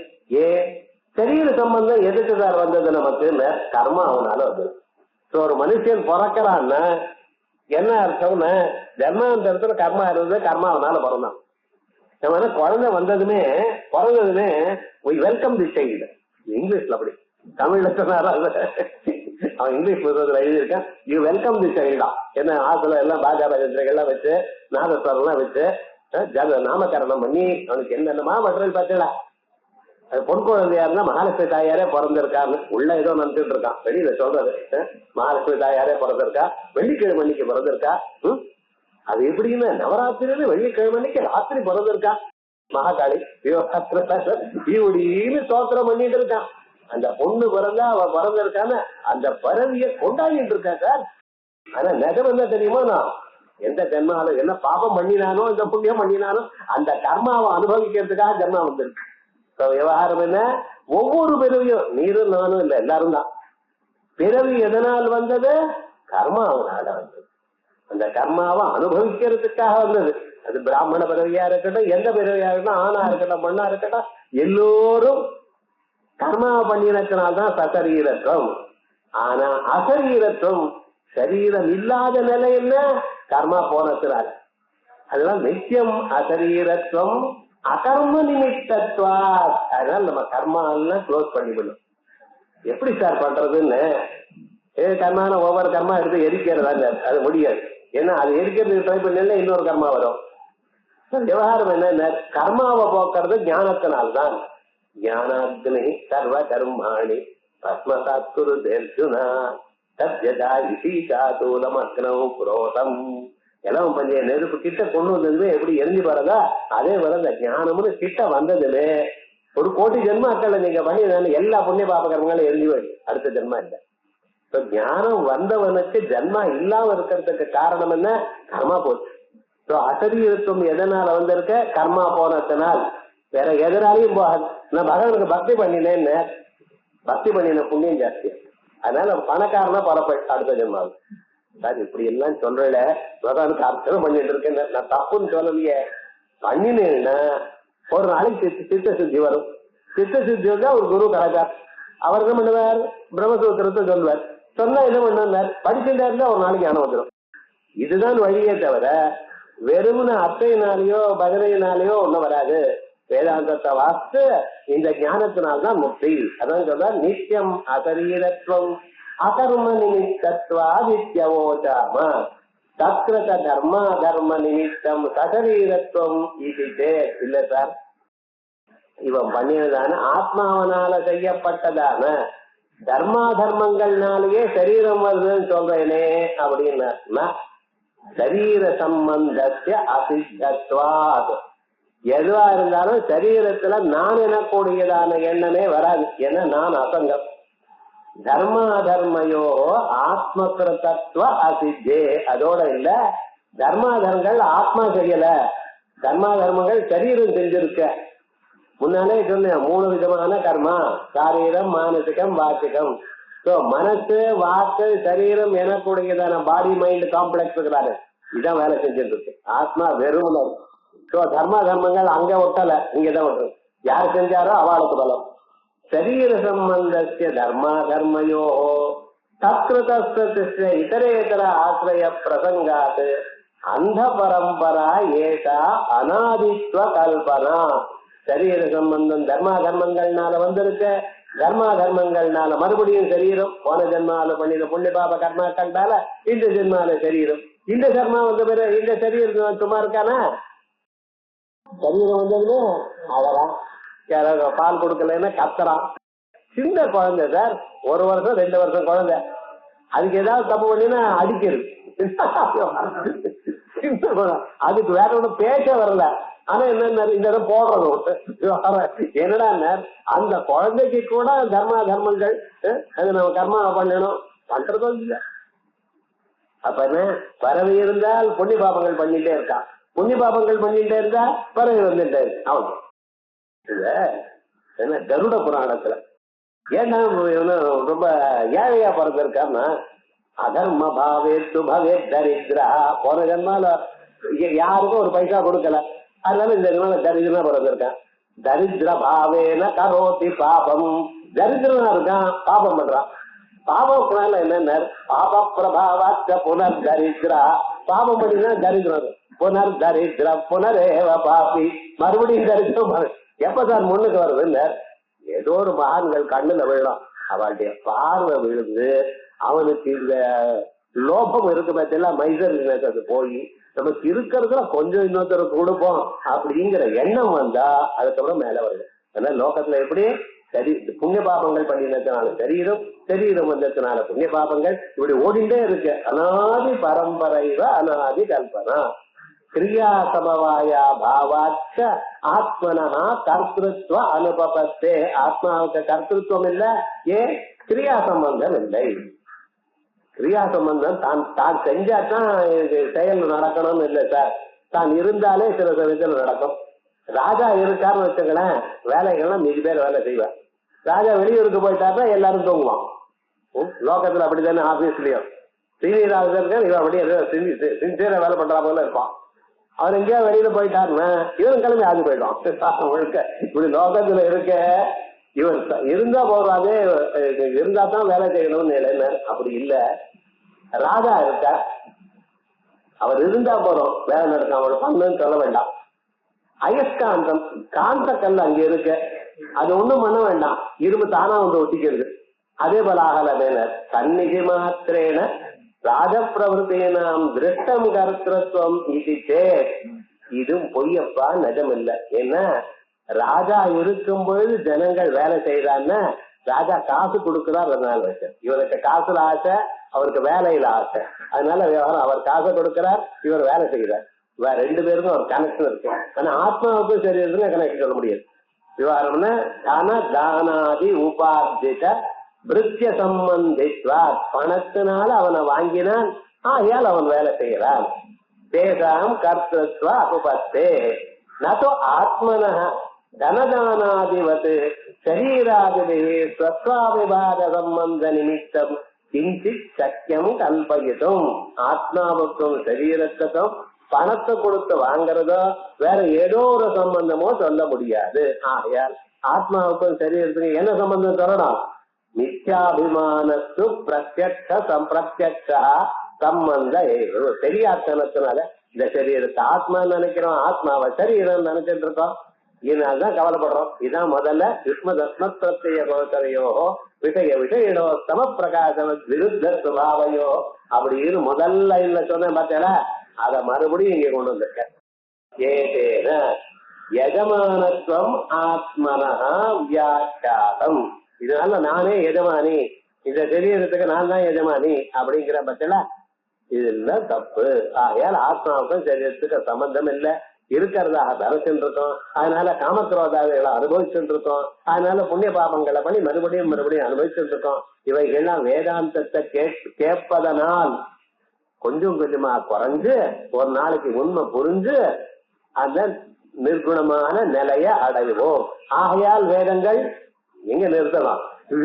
சரீர சம்பந்தம் எதுக்கு சார் வந்தது நமக்கு? கர்மா அவனால வந்தது. ஒரு மனுஷன் பிறக்கிறான்னா என்ன அர்த்தம்னா ஜன்மாந்தரத்துல கர்மா இருந்தது, கர்மா அவனால பிறந்தான். நம்ம குழந்தை பிறந்ததுமே வெல்கம் தி சைல்டு. இங்கிலீஷ்ல அப்படி, தமிழ்ல அவன் இங்கிலீஷ் எழுதியிருக்கான் யூ வெல்கம் தி சைல்டா. என்ன ஆத்துல எல்லாம் பாஜாபாஜெல்லாம் வச்சு நாதஸ்வரம் வச்சு நாமகரணம் பண்ணி அவனுக்கு என்னென்னமா மற்றல் பார்த்தா அது பொன் குழந்தையா இருந்தா மகாலட்சுமி தாயாரே பிறந்திருக்கான்னு உள்ள ஏதோ நினைச்சிட்டு இருக்கான். வெளியில சொல்றது மகாலட்சுமி தாயாரே பிறந்திருக்கா, வெள்ளிக்கிழமை அன்னைக்கு பிறந்திருக்கா. அது எப்படின்னு நவராத்திரியில வெள்ளிக்கிழமை அன்னைக்கு ராத்திரி பிறந்திருக்கா மகாகாளி இப்படின்னு சோத்திரம் பண்ணிட்டு இருக்கான். அந்த பொண்ணு பிறந்தா அவ பிறந்திருக்கான்னு அந்த பிறவிய கொண்டாடிட்டு இருக்கா சார். ஆனா நிஜம் என்ன தெரியுமா? நான் எந்த ஜென்மாலும் என்ன பாபம் பண்ணினானோ இந்த புண்ணியம் பண்ணினானோ அந்த கர்மாவை அனுபவிக்கிறதுக்காக ஜென்மா வந்திருக்கு. விவகாரம் என்ன? ஒவ்வொரு பிறவியும் நீரும் நானும் இல்லை, எல்லாரும் தான். பிறவி எதனால் வந்தது? கர்மாவனால வந்தது. அந்த கர்மாவை அனுபவிக்கிறதுக்காக வந்தது. அது பிராமண பிறவியா இருக்கட்டும், எந்த பிறவியா இருக்கட்டும், ஆணா இருக்கட்டும், மண்ணா இருக்கட்டும், எல்லோரும் கர்மாவை பண்ணினத்தினால்தான் சசரீரத்துவம். ஆனா அசரீரத்துவம் சரீரம் இல்லாத நிலை என்ன? கர்மா போனதுனால. அதெல்லாம் நித்தியம் அசரீரத்துவம் அகர்ம நிமித்தத்வா. அதனால நம்ம கர்மா எல்லாம் க்ளோஸ் பண்ணிவிடணும். எப்படி சார் பண்றதுன்னு கர்மான ஒவ்வொரு கர்மா எடுத்து எரிக்கிறதா? அது முடியாது. ஏன்னா அது எரிக்கிறதுக்கு ட்ரை பண்ணல இன்னொரு கர்மா வரும். விவகாரம் என்ன? கர்மாவை போக்குறது ஞானத்தினால்தான். ஞானாக்னி சர்வ கர்மாணி பஸ்மசாத்குரு தேர்ஜுனா தத்யதா இசீசாதூலம் அக்னௌ புரோதம். எல்லாம் பஞ்ச நெருப்பு கிட்ட கொண்டு வந்ததுமே எப்படி எரிஞ்சு போறதா அதே போல இந்த ஞானம்னு கிட்ட வந்ததுமே ஒரு கோடி ஜென்மாக்கள் நீங்க பண்ணி எல்லா புண்ணிய பாபகர்மங்களும் எரிஞ்சு போயிடும். அடுத்த ஜென்மா இல்லை. ஞானம் வந்தவனுக்கு ஜென்மா இல்லாம இருக்கிறதுக்கு காரணம் என்ன? கர்மா போச்சு. அசரீரத்துவம் எதனால வந்திருக்க? கர்மா போனதுனால். வேற எதனாலையும் போகாது. நான் பகவானுக்கு பக்தி பண்ணினேன்னு பக்தி பண்ணின புண்ணியம் ஜாஸ்தி. அதனால பணக்காரனா பரப்ப அடுத்த ஜென்மாவுக்கு. சார் இப்படி எல்லாம் சொல்றல பகவானுக்கு அர்ச்சனை பண்ணிட்டு இருக்கேன். நான் தப்புன்னு சொல்லலையே. பண்ணினேன்னா ஒரு நாளைக்கு சித்த சித்தி வரும். சித்த சித்தி வந்தா ஒரு குரு கலாச்சார் அவர் என்ன பண்ணுவார்? பிரம்மசூத்திரத்தை சொல்லுவார். சொன்னா என்ன பண்ணுவார்? படிச்சுட்டா இருந்தா ஒரு நாளைக்கு ஞானம் வந்துடும். இதுதான் வழியே தவிர வெறுமன அத்தையினாலேயோ பகனையினாலேயோ ஒன்னும் வராது. வேதாந்தத்தை வாஸ்து இந்த ஞானத்தினால்தான் முக்தி. அதான் சொல்ற நித்தியம் அசரீரத்துவம் அகர்ம நிமித்தத்வாதித்யவோச்சாம தத்ரத தர்மா தர்ம நிமித்தம் சசரீரத்துவம் இது இல்ல சார். இவன் பண்ணியதான ஆத்மாவனால செய்யப்பட்டதான தர்மா தர்மங்கள்னாலேயே சரீரம் வருதுன்னு சொல்றேனே அப்படின்னா சரீர சம்பந்தத்திய அசித்தத்வாத். எதுவா இருந்தாலும் சரீரத்துல நான் எனக்கூடியதான எண்ணமே வராது. ஏன்னா நான் அசங்கம். தர்மா தர்மயோ ஆத்மகிருதத்துவ அசித்தே. அதோட இல்ல, தர்மாதர்மங்கள் ஆத்மா செய்யல, தர்மா தர்மங்கள் சரீரம் செஞ்சிருக்க. முன்னாலே சொன்னேன் 3 விதமான கர்மா, சாரீரம், மானசிகம், வாச்சிகம். மனசு, வாக்கு, சரீரம் எனக்கூடியதான பாடி மைண்ட் காம்ப்ளெக்ஸ் இருக்கிறாரு, இதான் வேலை செஞ்சுட்டு இருக்கு. ஆத்மா வெறும் தர்மா தர்மங்கள் அங்க ஒட்டல, இங்கதான் ஒட்டு. யார் செஞ்சாரோ அவளுக்கு பலம். சரீர சம்பந்தஸ்ய தர்மா தர்மயோ தத்ருதஸ்ய இதரேதர ஆசிரிய பிரசங்காத் அந்த பரம்பரா ஏஷா அநாதித்வ கல்பனா. சரீர சம்பந்தம் தர்மா தர்மங்கள்னால வந்திருக்க, தர்மா தர்மங்கள்னால மறுபடியும் சரீரம், போன ஜென்மால பண்ணின புண்ணிய பாப கர்மாக்கள்னால இந்த ஜென்மால சரீரம். இந்த கர்மா வந்த பிறகு இந்த சரீரம் சும்மா இருக்கானா? சரீரம் வந்ததுன்னு அவரா யாராவது பால் கொடுக்கலன்னா கத்துறான். சின்ன குழந்தை சார், 1 வருஷம் 2 வருஷம் குழந்தை, அதுக்கு ஏதாவது தப்பு பண்ணினா அடிக்கிறது. அதுக்கு வேற ஒன்றும் பேச வரல. ஆனா என்ன இந்த இடம் போடுறது என்னடா அந்த குழந்தைக்கு கூட தர்மா தர்மங்கள் அது நம்ம கர்மா பண்ணணும், பண்றதும் இல்லை. அப்ப என்ன, பறவை இருந்தால் புண்ணிய பாபங்கள் பண்ணிட்டே இருக்கான், புண்ணிய பாபங்கள் பண்ணிட்டே இருந்தா பறவை வந்துட்டே இருக்கு. அவன் என்ன கருட புராணத்துல ஏன்னா ரொம்ப ஏழையா பிறந்திருக்காருன்னா, அதர்ம பாவே சுபவே தரித்ரா. போன ஜன்மால யாருக்கும் ஒரு பைசா கொடுக்கல, அதனால இந்த ஜன்மால தரித்திரமா பிறந்திருக்கான். தரித்திர பாவேன கரோதி பாபம். தரித்திரனா இருக்கான், பாபம் பண்றான். பாபம்னால என்ன, பாப பிரபாவாச்ச புனர் தரித்ரா. பாபம் பண்ணினா தரித்திரம், புனர் தரித்திர புனரேவ பாபி, மறுபடியும் தரித்திரம். எப்ப சார் முன்னுக்கு வருதுன்னு ஏதோ ஒரு மகான்கள் கண்ணுல விழும், அவளுடைய பார்வை விழுந்து அவனுக்கு இந்த லோபம் இருக்கு பார்த்தெல்லாம் மைசர் அது போய் நமக்கு இருக்கிறதுல கொஞ்சம் இன்னொருத்தருக்கு கொடுப்போம் அப்படிங்கிற எண்ணம் வந்தா அதுக்கப்புறம் மேல வருது. ஆனா லோகத்துல எப்படி சரி புண்ணிய பாபங்கள் பண்ணினதுனால சரீரம், சரீரம் வந்ததுனால புண்ணிய பாபங்கள் இப்படி ஓடிண்டே இருக்கு. அநாதி பரம்பரைவ அநாதி கல்பனா. கிரியா சமவாயா பாவாச்ச ஆத்மனா கர்த்திருவ அனுபவத்தே. ஆத்மாவுக்கு கர்த்திருவம் இல்லை, ஏன் கிரியா சம்பந்தம் இல்லை. கிரியா சம்பந்தம் தான் செஞ்சாதான் செயல் நடக்கணும்னு இல்லை சார், தான் இருந்தாலே சில சமயத்தில் நடக்கும். ராஜா இருக்காருன்னு வச்சுங்களேன், வேலைகள்லாம் மீதி பேர் வேலை செய்வார். ராஜா வெளியூருக்கு போயிட்டாருன்னா எல்லாரும் தூங்குவான். லோகத்துல அப்படித்தானே, ஆபீஸ்லயும் சீனியர் இவன் அப்படியே சின்சியரா வேலை பண்ற போல இருப்பான். அவர் எங்கேயா வெளியில போயிட்டாருன்னா இவன் கிளம்பி ஆகி போயிடுவான் முழுக்க. இப்படி லோகத்துல இருக்க இவர் இருந்தா போறாதே, இருந்தா தான் வேலை செய்யணும்னு நிலையினர். அப்படி இல்ல, ராஜா இருக்க, அவர் இருந்தா போறோம், வேலை நடக்கும், அவரோட பண்ணுன்னு சொல்ல வேண்டாம். அயஸ்காந்தம் காந்த கல் அங்க இருக்க, அது ஒண்ணும் பண்ண வேண்டாம், இரும்பு தானா வந்து ஒட்டிக்கிறது. அதே போல ஆகல மேனர் சந்நிதி மாத்திரேன ராஜப்பிரவருத்தேனாம் திருஷ்டம் கர்த்திருவம் இது இதுவும் பொய்யப்பா, நிஜம் இல்லை. ஏன்னா ராஜா இருக்கும் பொழுது ஜனங்கள் வேலை செய்யறான்னா ராஜா காசு கொடுக்கிறார், அதனால வச்சு இவருக்கு காசுல ஆசை, அவருக்கு வேலையில ஆசை, அதனால விவகாரம் அவர் காசை கொடுக்கிறார், இவர் வேலை செய்யறார். வேற 2 பேருக்கும் ஒரு கனெக்ஷன் இருக்கு. ஆனா ஆத்மாவுக்கும் சரி இருக்குன்னு கனெக்ஷன் சொல்ல முடியாது. விவகாரம்னா தான தானாதி உபார்ஜித பிருத்திய சம்பந்தித்வா, பணத்தினால அவனை வாங்கினான், ஆகையால் அவன் வேலை செய்யறான். தேசாம் கர்த்திருவ அபுபத்தே நோ ஆத்மன தனதானாதிவத் சரீராதிபிஹி ஸ்வஸ்வாவிபாத சம்பந்த நிமித்தம் கிஞ்சித் சக்கியம் கல்பயிதும். ஆத்மாவுக்கும் சரீரத்துக்கும் பணத்தை கொடுத்து வாங்குறதோ வேற ஏதோ ஒரு சம்பந்தமோ சொல்ல முடியாது. ஆகையால் ஆத்மாவுக்கும் சரீரத்துக்கும் என்ன சம்பந்தம் சொல்லணும்? நித்யாபிமானத்து பிரத்யக்ஷ சம்பிரத்யக்ஷா சம்பந்த தெரியாத்தனத்தினால இந்த சரீரத்தை ஆத்மா நினைக்கிறோம், ஆத்மாவை சரீரம் நினைச்சிட்டு இருக்கோம், இதனால்தான் கவலைப்படுறோம். இதான் முதல்ல யுஷ்ம தஸ்மத் பிரத்யய கோச்சரையோ விஷயிடோ சம பிரகாசம் விருத்த சுபாவையோ அப்படின்னு முதல் லைன்ல சொன்னேன் பார்த்தேன்னா அத மறுபடியும் இங்க கொண்டு வந்திருக்க. ஏதேன யஜமானத்துவம் ஆத்மனஹ வியாக்கியாதம். இதனால நானே எஜமானி, இந்த சரீரத்துக்கு நான் தான் எஜமானி அப்படிங்கிற பட்சல இதுல தப்பு. ஆகையால் ஆத்மாவுக்கும் சரீரத்துக்கு சம்பந்தம் இல்லை, இருக்கிறதாக தரச்சுட்டு இருக்கோம். அதனால காமக்ரோதாவைகளை அனுபவிச்சுட்டு இருக்கோம். அதனால புண்ணிய பாபங்களை பண்ணி மறுபடியும் அனுபவிச்சுட்டு இருக்கோம். இவைகள்லாம் வேதாந்தத்தை கேட்பதனால் கொஞ்சம் கொஞ்சமா குறைஞ்சு ஒரு நாளைக்கு உண்மை புரிஞ்சு அந்த நிர்குணமான நிலைய அடைவோம். ஆகையால் வேதங்கள் எங்க நிறுத்தலாம்?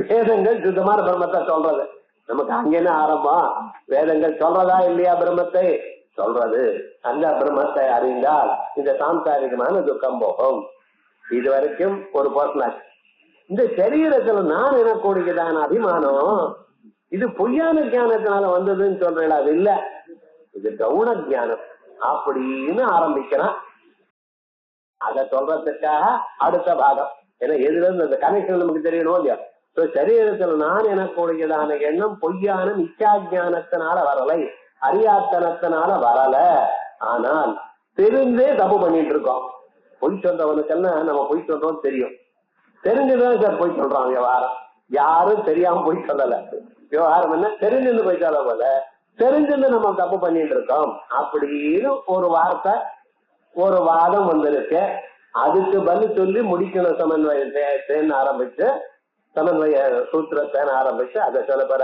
வேதங்கள் சுத்தமான பிரம்மத்தை சொல்றது. நமக்கு அங்கேன்னு ஆரம்பம். வேதங்கள் சொல்றதா இல்லையா? பிரம்மத்தை சொல்றது. அந்த பிரம்மத்தை அறிந்தால் இந்த சாம்சாரிகமான துக்கம் போகும். இது வரைக்கும் ஒரு பர்சனாச்சு. இந்த சரீரத்துல நான் எனக்கூடியதான அபிமானம் இது பொய்யான ஞானத்தினால வந்ததுன்னு சொல்றேன். அது இல்ல, இது கவுன ஞானம் அப்படின்னு ஆரம்பிக்கிறான். அத சொல்றதுக்காக அடுத்த பாகம். ஏன்னா எதுல இருந்து அந்த கனெக்ஷன் நமக்கு தெரியணும் இல்லையா? சரீரத்துல நான் எனக்கூடியதான எண்ணம் பொய்யான மிச்சா ஞானத்தினால வரலை, அறியாத்தனத்தினால வரல. ஆனால் தெரிந்தே தப்பு பண்ணிட்டு இருக்கோம். பொய் சொல்றவனுக்கெல்லாம் நம்ம பொய் சொல்றோம் தெரியும். தெரிஞ்சுதான் சார் பொய் சொல்றான். விவகாரம் யாரும் தெரியாம பொய் சொல்லல. விவகாரம் என்ன? தெரிஞ்சுன்னு பொய் சொல்ல போல தெரிஞ்சுன்னு நம்ம தப்பு பண்ணிட்டு இருக்கோம் அப்படின்னு ஒரு வார்த்தை, ஒரு வாதம் வந்திருக்கு. அதுக்கு பதில் சொல்லி முடிக்கணும். சமன்வயத்தேன்னு ஆரம்பிச்சு, சமன்வய சூத்திரத்தேன்னு ஆரம்பிச்சு அதை சொல்ல போற.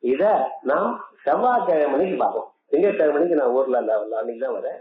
இத நாம் செவ்வாய்க்கிழமைக்கு பார்ப்போம். திங்கட்கிழமைக்கு நான் ஊர்ல இல்ல, அன்னைக்கு தான் வரேன்.